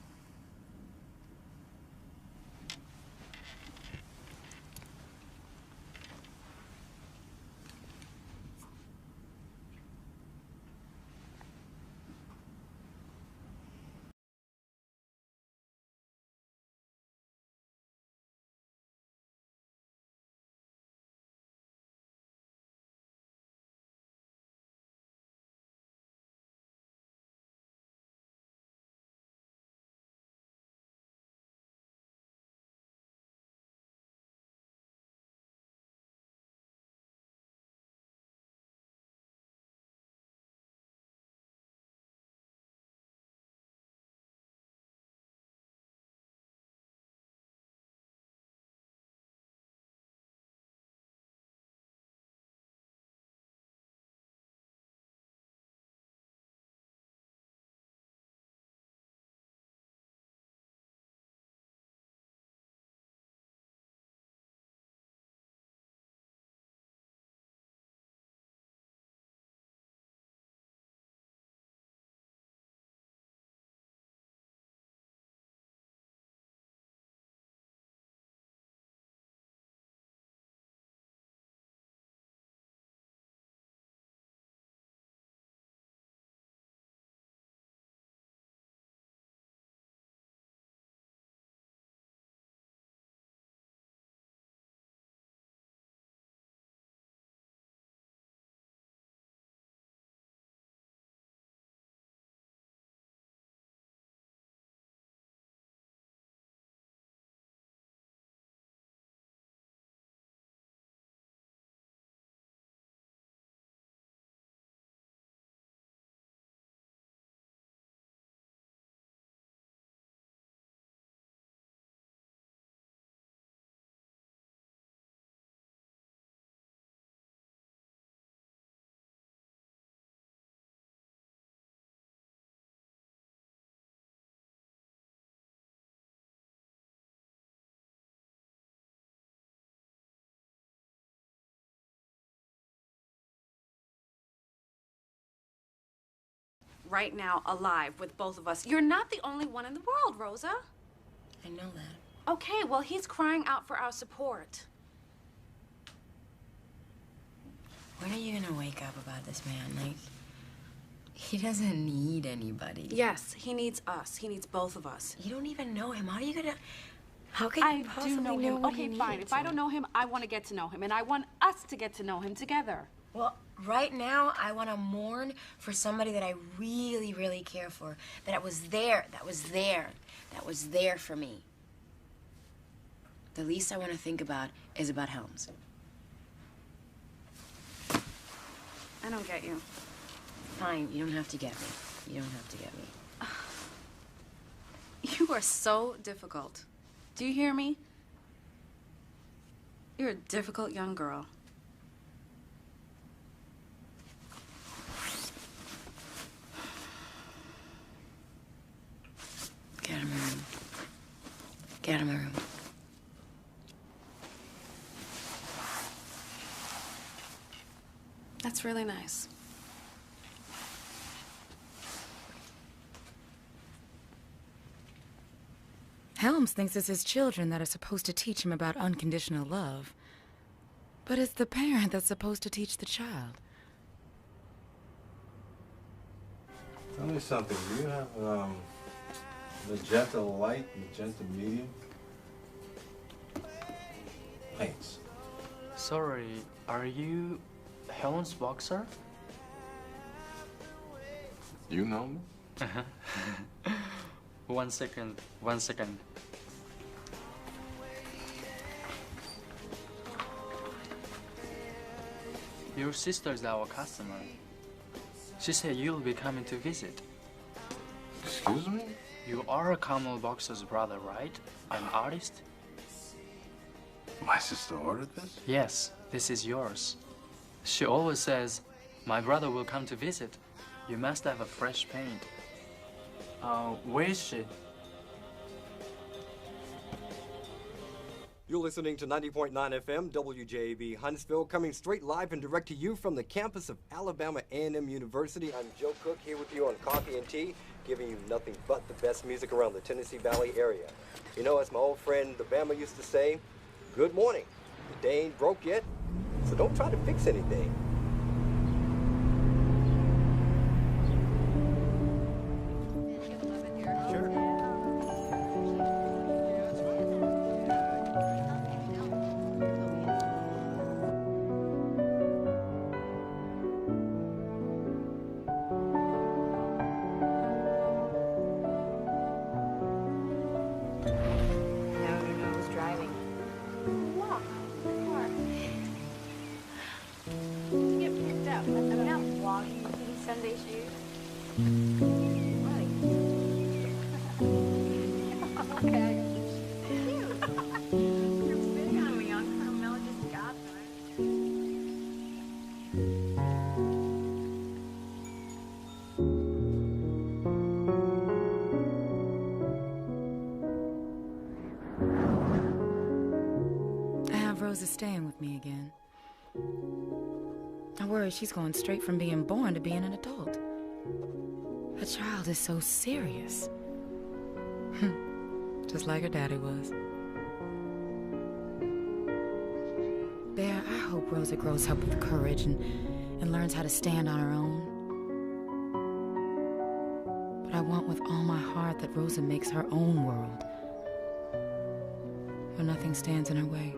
Speaker 6: right now, alive, with both of us. You're not the only one in the world, Rosa.
Speaker 1: I know that.
Speaker 6: Okay, well, he's crying out for our support.
Speaker 1: When are you gonna wake up about this man? Like, he doesn't need anybody.
Speaker 6: Yes, he needs us. He needs both of us.
Speaker 1: You don't even know him. How are you gonna... How can you
Speaker 6: I
Speaker 1: possibly
Speaker 6: do know him.
Speaker 1: what
Speaker 6: Okay,
Speaker 1: he
Speaker 6: fine.
Speaker 1: needs?
Speaker 6: If I don't know him, I want to get to know him, and I want us to get to know him together.
Speaker 1: Well, right now, I want to mourn for somebody that I really, really care for. That was there for me. The least I want to think about is about Helms.
Speaker 6: I don't get you.
Speaker 1: Fine, you don't have to get me. You don't have to get me.
Speaker 6: You are so difficult. Do you hear me? You're a difficult young girl.
Speaker 1: Get out of my room. Get out of my room.
Speaker 6: That's really nice.
Speaker 1: Helms thinks it's his children that are supposed to teach him about unconditional love. But it's the parent that's supposed to teach the child.
Speaker 2: Tell me something. Do you have magenta light, magenta medium? Paints.
Speaker 14: Sorry, are you Helen's boxer?
Speaker 2: You know me?
Speaker 14: One second, 1 second. Your sister's our customer. She said you'll be coming to visit.
Speaker 2: Excuse me?
Speaker 14: You are Kamal Boxer's brother, right? An artist?
Speaker 2: My sister ordered this?
Speaker 14: Yes, this is yours. She always says, my brother will come to visit. You must have a fresh paint. Where is she?
Speaker 15: You're listening to 90.9 FM, WJAB Huntsville, coming straight live and direct to you from the campus of Alabama A&M University. I'm Joe Cook here with you on Coffee and Tea, giving you nothing but the best music around the Tennessee Valley area. You know, as my old friend the Bama used to say, good morning. The day ain't broke yet, so don't try to fix anything.
Speaker 1: Rosa's staying with me again. I worry she's going straight from being born to being an adult. A child is so serious. Just like her daddy was. Bear, I hope Rosa grows up with courage and learns how to stand on her own. But I want with all my heart that Rosa makes her own world, where nothing stands in her way.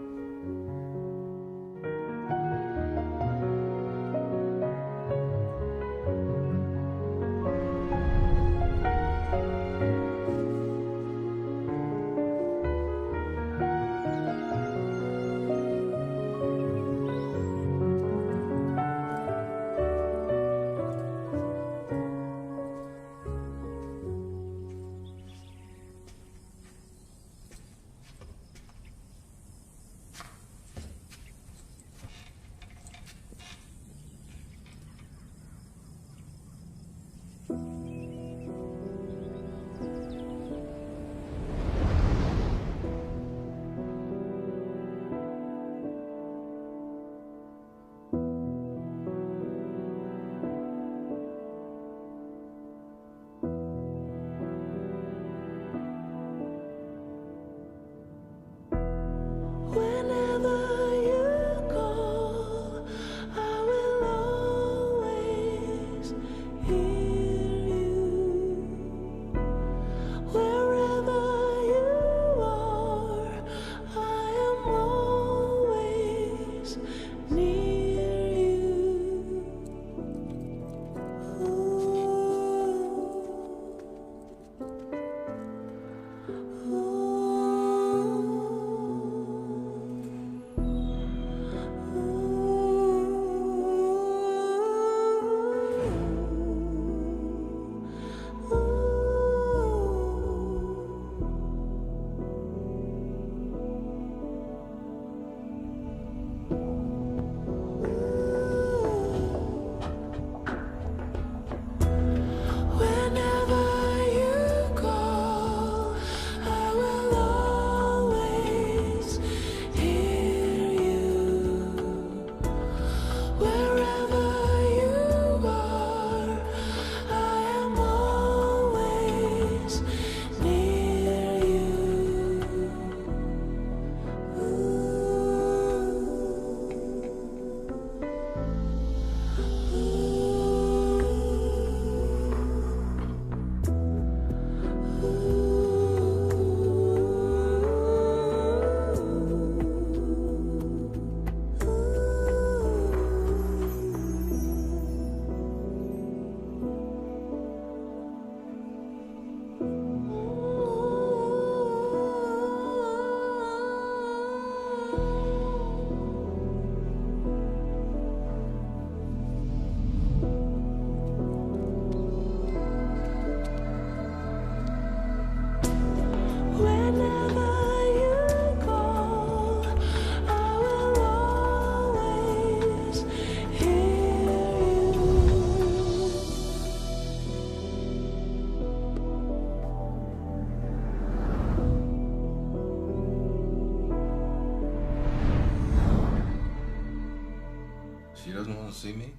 Speaker 2: see me?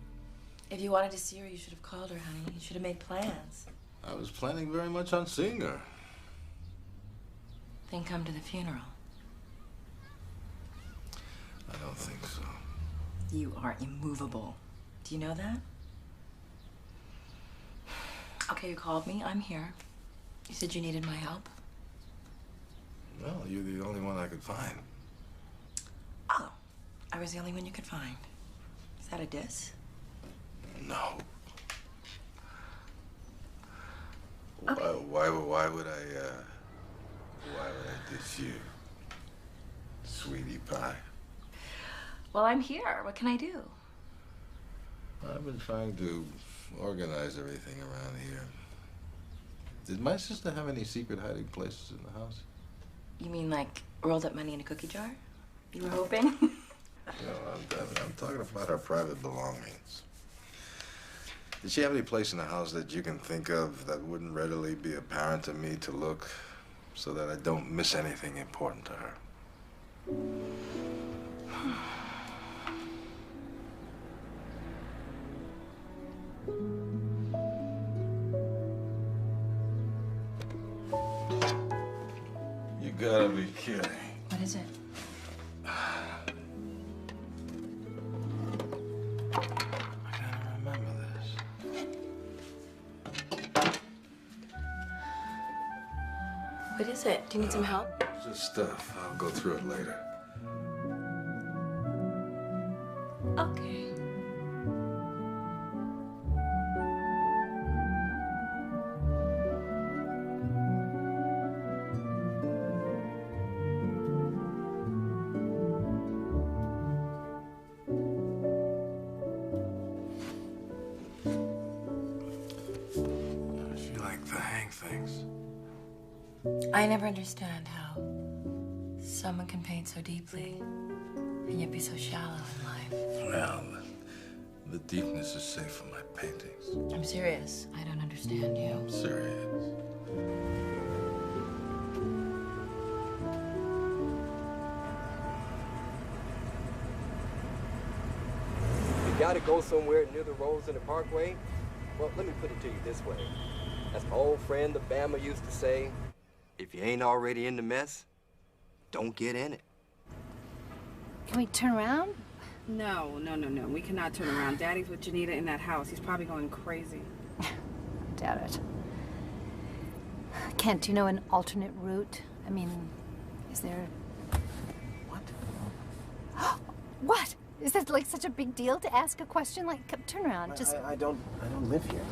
Speaker 13: If you wanted to see her, you should have called her, honey. You should have made plans.
Speaker 2: I was planning very much on seeing her.
Speaker 13: Then come to the funeral.
Speaker 2: I don't think so.
Speaker 13: You are immovable. Do you know that? Okay, you called me. I'm here. You said you needed my help.
Speaker 2: Well, you're the only one I could find.
Speaker 13: Oh, I was the only one you could find. Is that a diss?
Speaker 2: No. Why would I diss you, sweetie pie?
Speaker 13: Well, I'm here. What can I do?
Speaker 2: I've been trying to organize everything around here. Did my sister have any secret hiding places in the house?
Speaker 13: You mean like rolled up money in a cookie jar? You were hoping?
Speaker 2: No, I'm talking about her private belongings. Did she have any place in the house that you can think of that wouldn't readily be apparent to me to look so that I don't miss anything important to her? You gotta be kidding.
Speaker 13: What is it? What is it? Do you need some help?
Speaker 2: Just stuff. I'll go through it later.
Speaker 13: Okay.
Speaker 2: She liked to hang things.
Speaker 13: I never understand how someone can paint so deeply and yet be so shallow in life.
Speaker 2: Well, the deepness is safe for my paintings.
Speaker 13: I'm serious. I don't understand you.
Speaker 2: I'm serious.
Speaker 15: You gotta go somewhere near the roads in the parkway? Well, let me put it to you this way. As my old friend the Bama used to say, if you ain't already in the mess, don't get in it.
Speaker 10: Can we turn around?
Speaker 6: No. We cannot turn around. Daddy's with Janita in that house. He's probably going crazy.
Speaker 10: Doubt it. Kent, do you know an alternate route? I mean, is there... What? What? Is that like such a big deal to ask a question? Like, come, turn around. Just...
Speaker 12: I don't live here.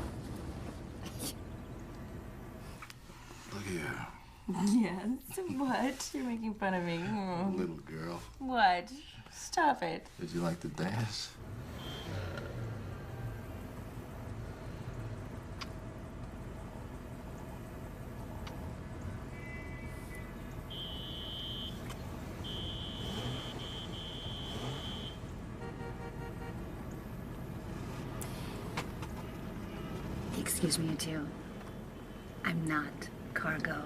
Speaker 2: Look here,
Speaker 13: Yes. What? You're making fun of me.
Speaker 2: little girl.
Speaker 13: What? Stop it.
Speaker 2: Did you like to dance?
Speaker 10: Excuse me, you two. I'm not cargo.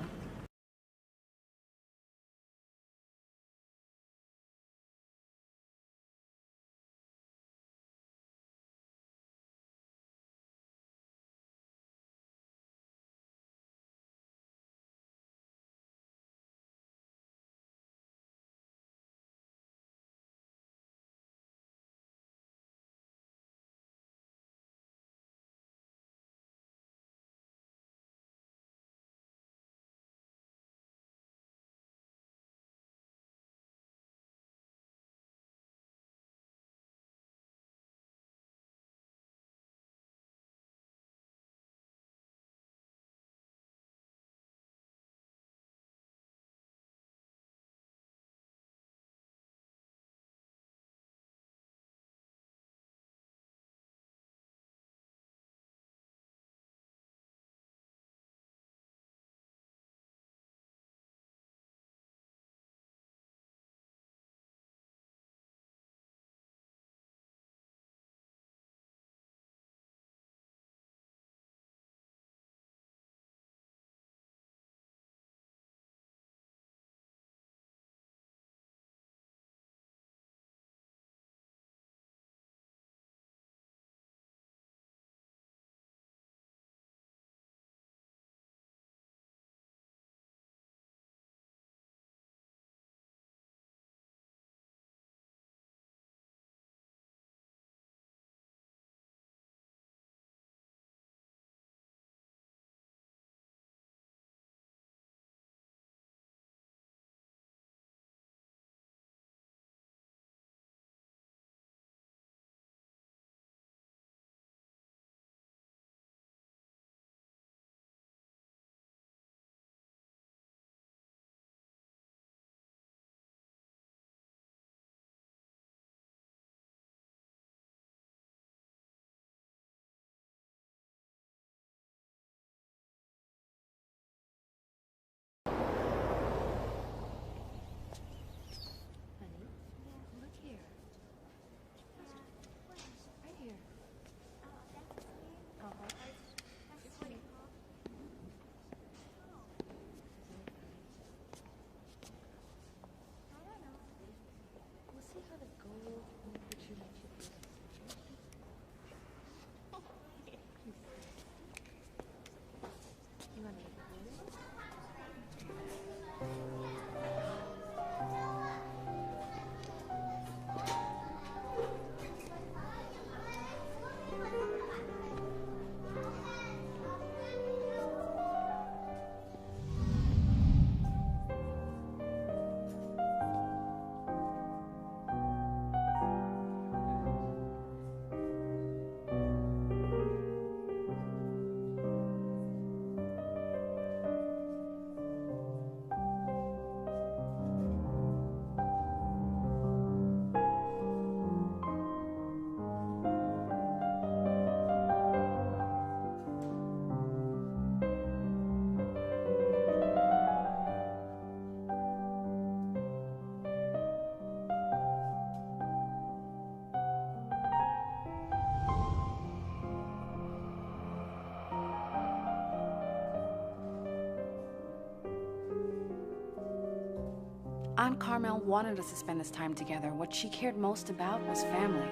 Speaker 6: Aunt Carmel wanted us to spend this time together. What she cared most about was family.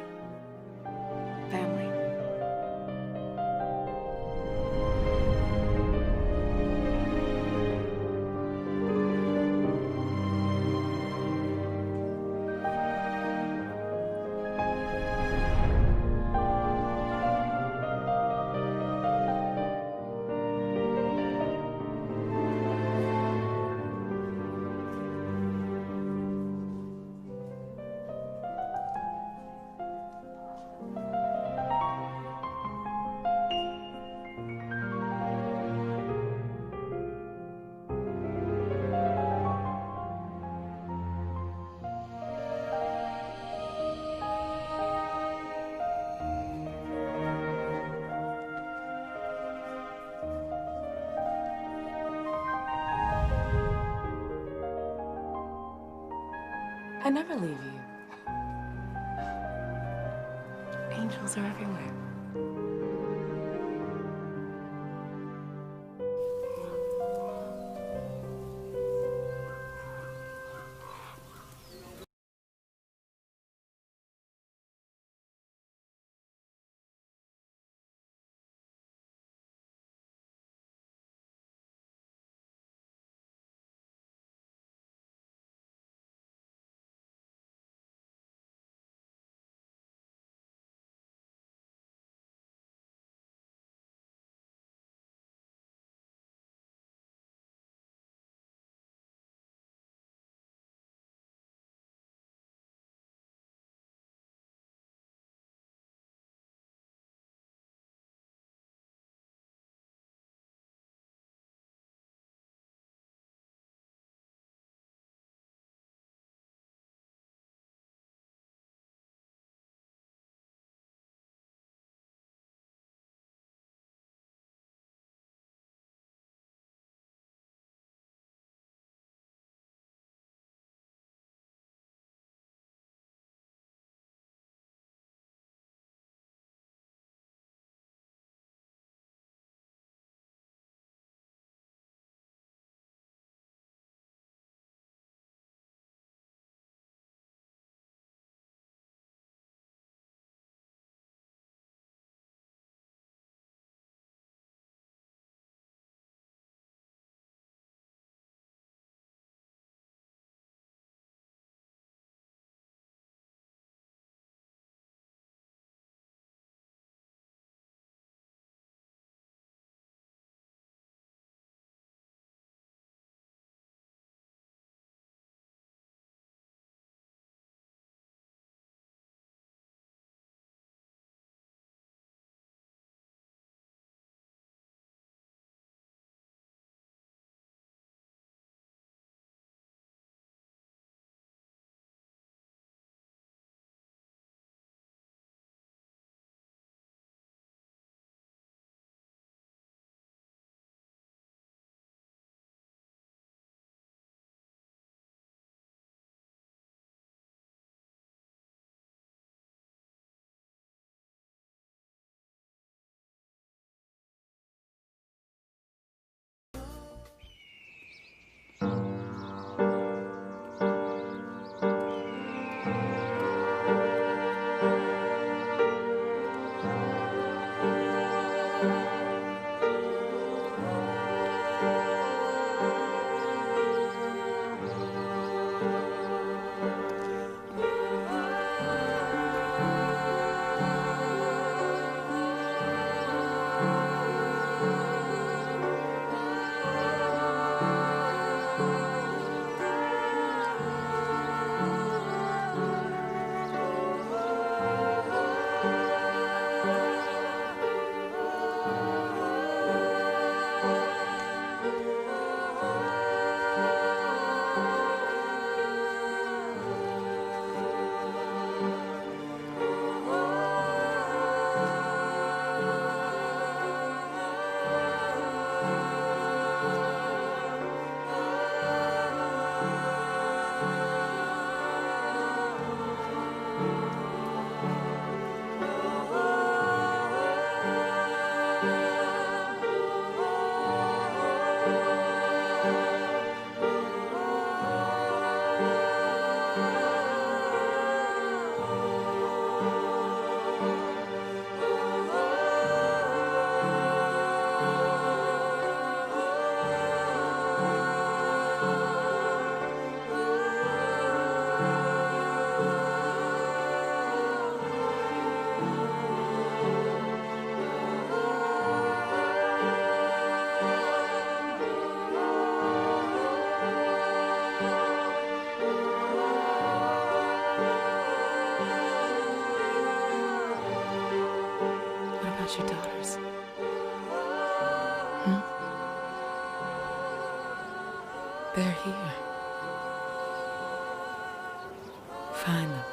Speaker 6: Family.
Speaker 1: I never leave you. Angels are everywhere. about your daughters? Hmm? They're here. Find them.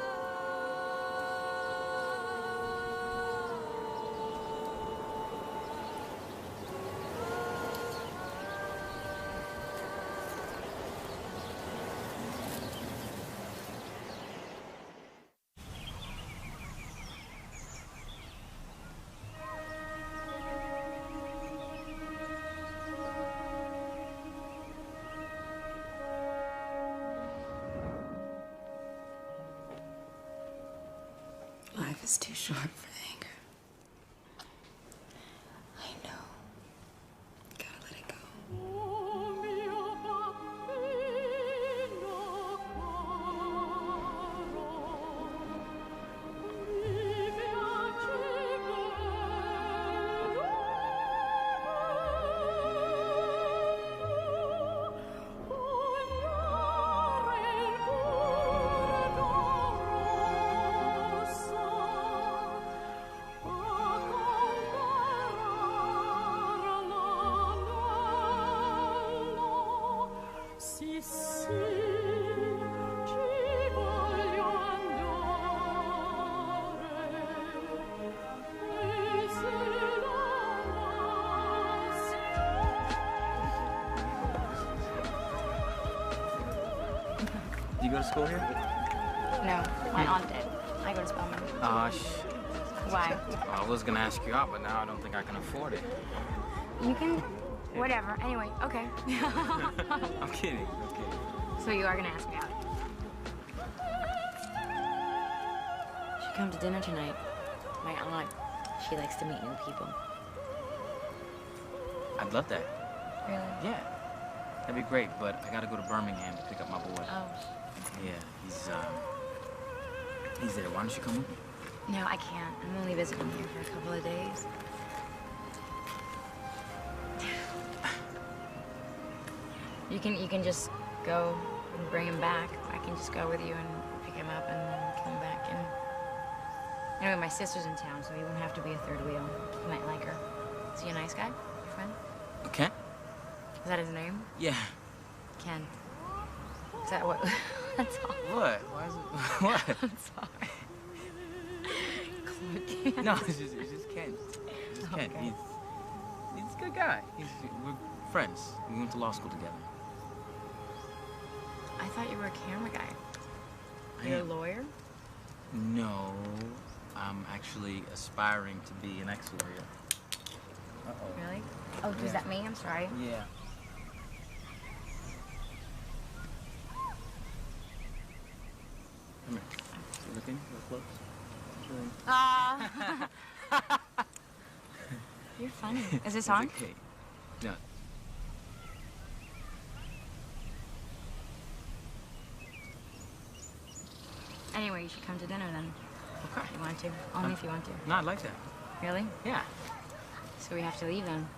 Speaker 1: Life is too short for anger. I know. Gotta let it go.
Speaker 7: You go to school here?
Speaker 3: No, my aunt did. I go to Spelman. Why?
Speaker 7: I was gonna ask you out, but now I don't think I can afford it.
Speaker 3: You can, whatever. Anyway, okay.
Speaker 7: I'm kidding.
Speaker 3: So you are gonna ask me out?
Speaker 1: Should come to dinner tonight. My aunt, she likes to meet new people.
Speaker 7: I'd love that.
Speaker 1: Really?
Speaker 7: Yeah. That'd be great, but I gotta go to Birmingham to pick up my boy.
Speaker 1: Oh.
Speaker 7: Yeah, he's there. Why don't you come with me?
Speaker 1: No, I can't. I'm only visiting here for a couple of days. You can just go and bring him back. I can just go with you and pick him up and then come back. And anyway, my sister's in town, so he won't have to be a third wheel. You might like her. Is he a nice guy? Your friend?
Speaker 7: Ken?
Speaker 1: Is that his name?
Speaker 7: Yeah.
Speaker 1: Ken. Is that what? That's all.
Speaker 7: What? Why is it? What?
Speaker 1: I'm sorry. Ken.
Speaker 7: No, it's just Ken. It's just Ken.
Speaker 1: Okay.
Speaker 7: He's a good guy. We're friends. We went to law school together.
Speaker 1: I thought you were a camera guy.
Speaker 7: I
Speaker 1: You're a
Speaker 7: am.
Speaker 1: lawyer?
Speaker 7: No, I'm actually aspiring to be an ex-lawyer. Uh-oh.
Speaker 1: Really? Oh,
Speaker 7: Yeah.
Speaker 1: is that me? I'm sorry.
Speaker 7: Yeah. Come here. You looking real close?
Speaker 1: You're funny. Is this
Speaker 7: It's
Speaker 1: on?
Speaker 7: okay. No.
Speaker 1: Anyway, you should come to dinner then.
Speaker 7: Okay.
Speaker 1: If you want to. Only if you want to.
Speaker 7: No, I'd like that.
Speaker 1: Really?
Speaker 7: Yeah.
Speaker 1: So we have to leave then.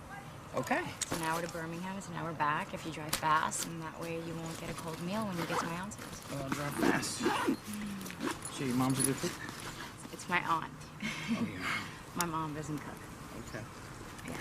Speaker 7: Okay.
Speaker 1: So now we're to Birmingham, so now we're back if you drive fast, and that way you won't get a cold meal when you get to my aunt's house.
Speaker 7: Well, I'll drive fast. Sure, your mom's a good cook?
Speaker 1: It's my aunt.
Speaker 7: Oh, yeah.
Speaker 1: My mom doesn't cook.
Speaker 7: Okay.
Speaker 1: Yeah.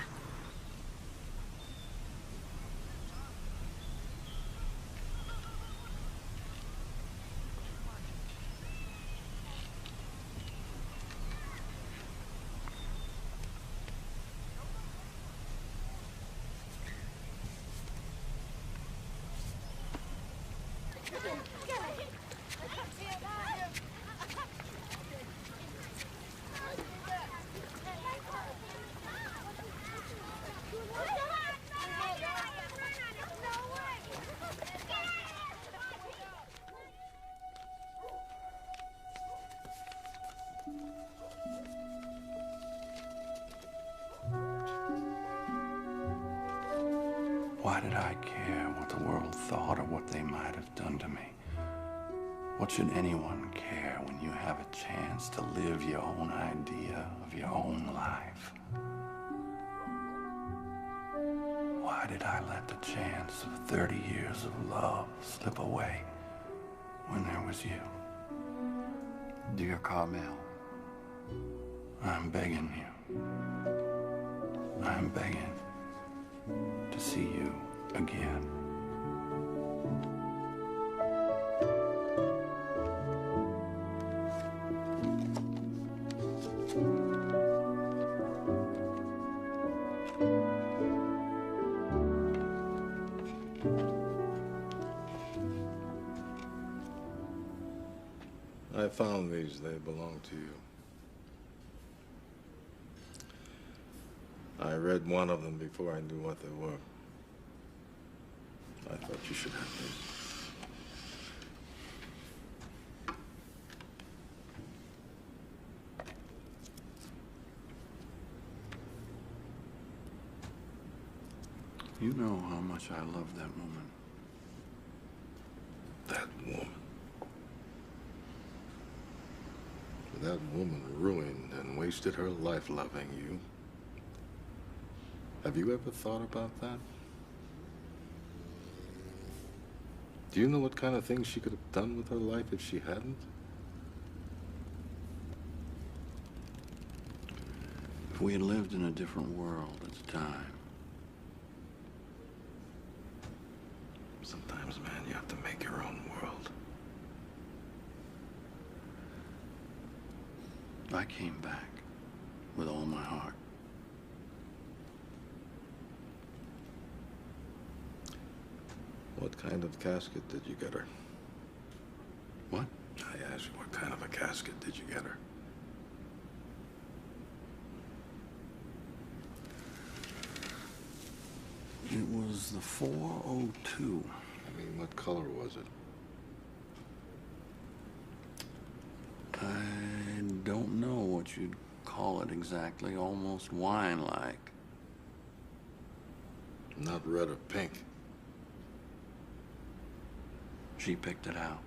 Speaker 2: Why did I care what the world thought or what they might have done to me? What should anyone care when you have a chance to live your own idea of your own life? Why did I let the chance of 30 years of love slip away when there was you? Dear Carmel, I'm begging you.
Speaker 11: I'm begging to see you again.
Speaker 2: I found these. They belong to you. I read one of them before I knew what they were. I thought you should have these.
Speaker 11: You know how much I love that woman.
Speaker 2: That woman. That woman ruined and wasted her life loving you. Have you ever thought about that? Do you know what kind of things she could have done with her life if she hadn't?
Speaker 11: If we had lived in a different world at the time.
Speaker 2: Sometimes, man, you have to make your own world.
Speaker 11: I came back with all my heart.
Speaker 2: What kind of casket did you get her?
Speaker 11: What?
Speaker 2: I asked you, what kind of a casket did you get her?
Speaker 11: It was the 402.
Speaker 2: I mean, what color was it?
Speaker 11: I don't know what you'd call it exactly. Almost wine-like.
Speaker 2: Not red or pink.
Speaker 11: She picked it out.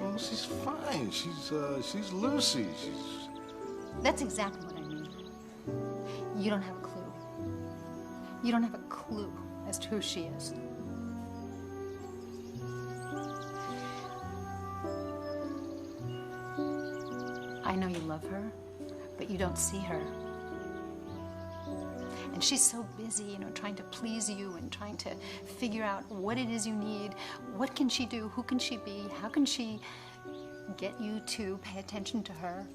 Speaker 2: Oh, she's fine. She's Lucy.
Speaker 10: That's exactly what I mean. You don't have a clue. You don't have a clue as to who she is. I know you love her, but you don't see her. And she's so busy, you know, trying to please you and trying to figure out what it is you need. What can she do? Who can she be? How can she get you to pay attention to her?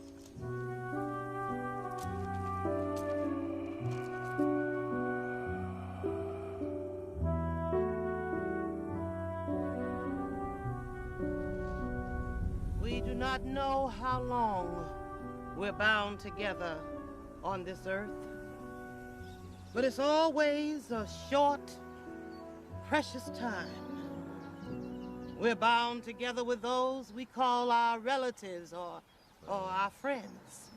Speaker 16: We do not know how long we're bound together on this earth, but it's always a short, precious time. We're bound together with those we call our relatives or our friends.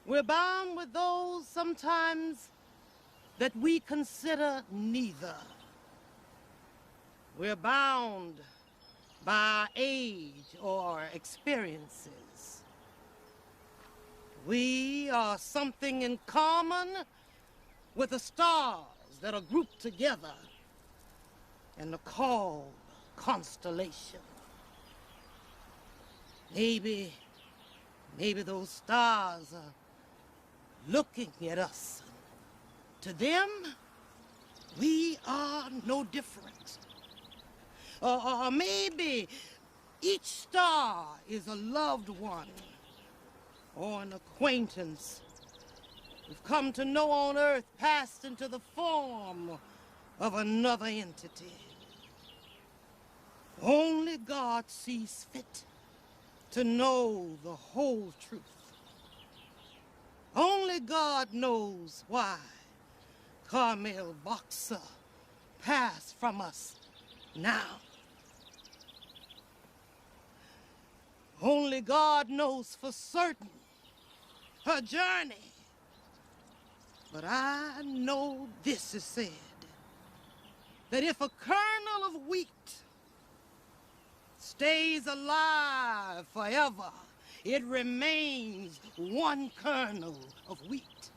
Speaker 16: We're bound with those sometimes that we consider neither. We're bound by our age or experiences. We are something in common with the stars that are grouped together and are called constellation. Maybe those stars are looking at us. To them, we are no different. Or maybe each star is a loved one or an acquaintance we've come to know on Earth passed into the form of another entity. Only God sees fit to know the whole truth. Only Only God knows why Carmel Boxer passed from us now. Only God knows for certain her journey. But I know this is said, that if a kernel of wheat stays alive forever, it remains one kernel of wheat.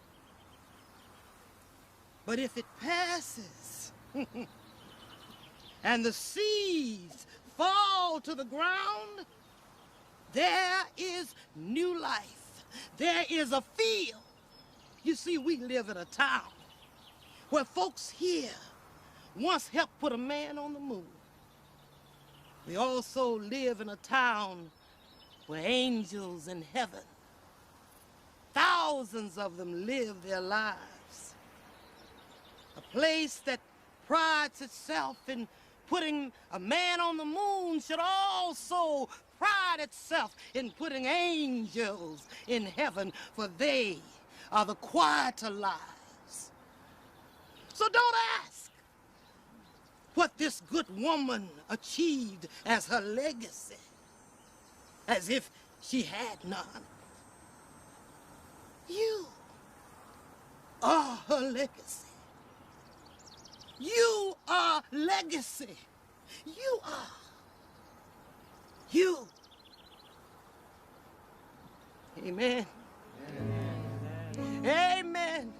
Speaker 16: But if it passes and the seeds fall to the ground, there is new life. There is a field. You see, we live in a town where folks here once helped put a man on the moon. We also live in a town where angels in heaven, thousands of them live their lives. A place that prides itself in putting a man on the moon should also pride itself in putting angels in heaven, for they are the quieter lives. So don't ask what this good woman achieved as her legacy, as if she had none. You are her legacy. You are legacy. You are. You. Amen. Amen. Amen.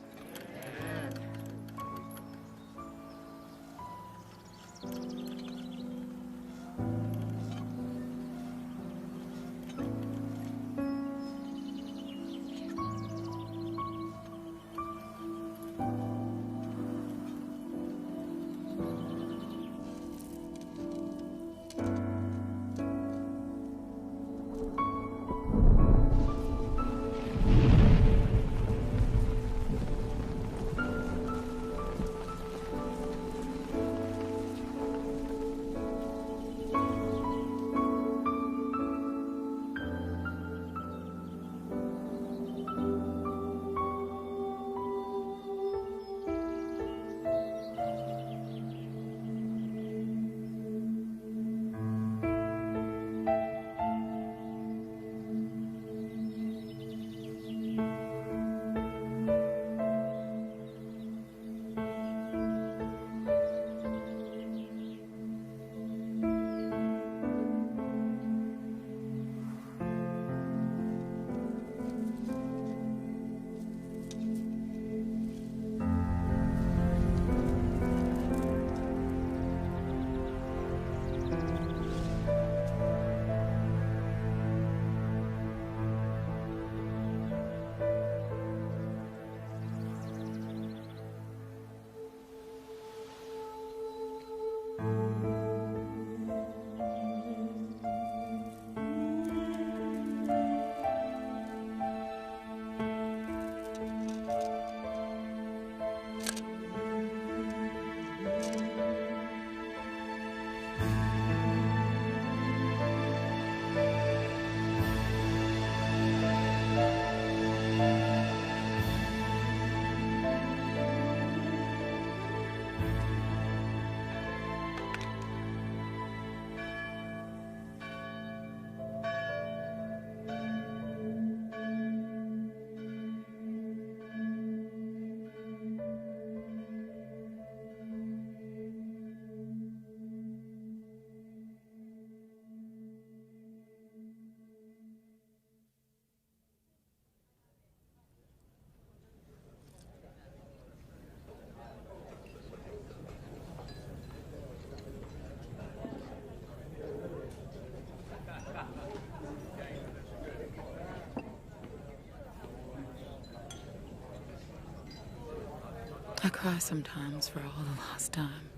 Speaker 1: I cry sometimes for all the lost time.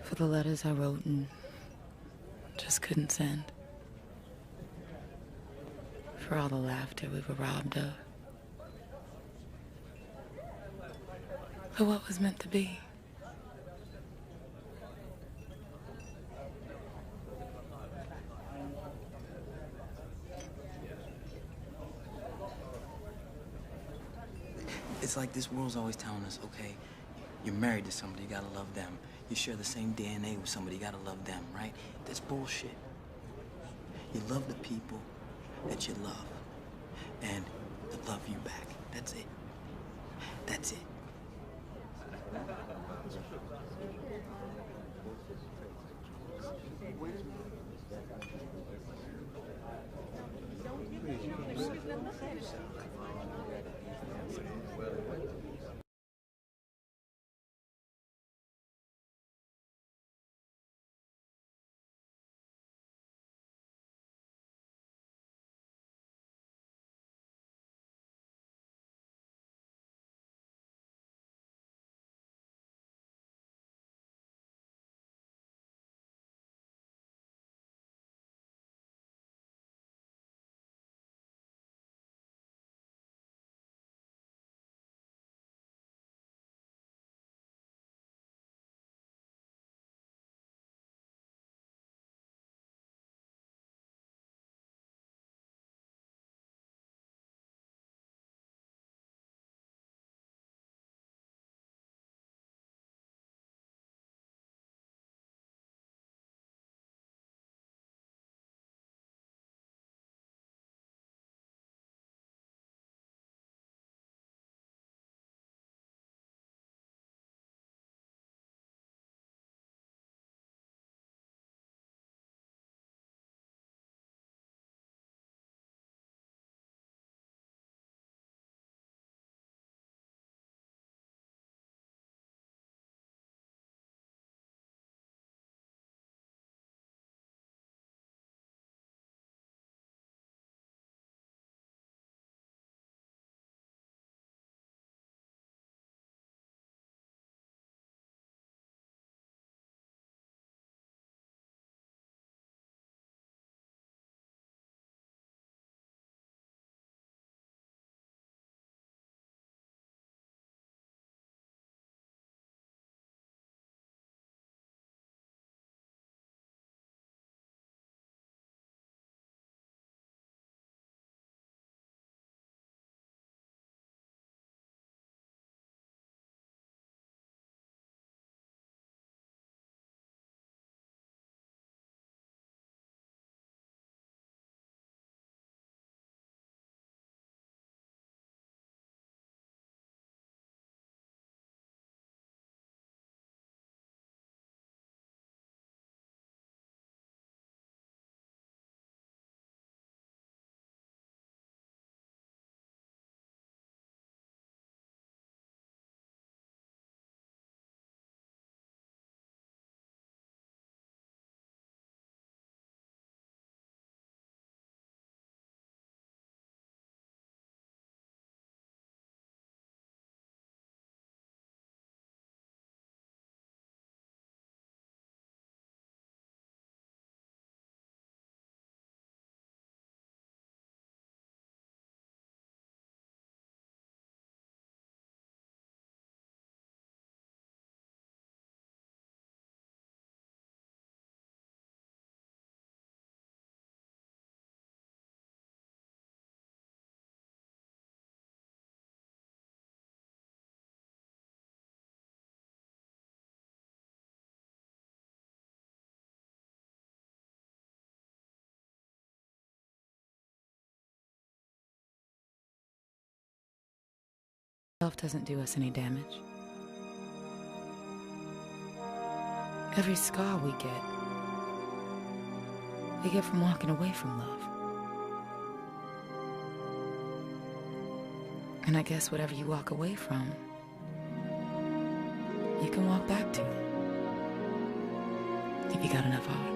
Speaker 1: For the letters I wrote and just couldn't send. For all the laughter we were robbed of. For what was meant to be.
Speaker 7: It's like this world's always telling us, okay, you're married to somebody, you gotta love them. You share the same DNA with somebody, you gotta love them, right? That's bullshit. You love the people that you love, and they love you back. That's it. That's it.
Speaker 1: Love doesn't do us any damage. Every scar we get from walking away from love. And I guess whatever you walk away from, you can walk back to. If you got enough heart.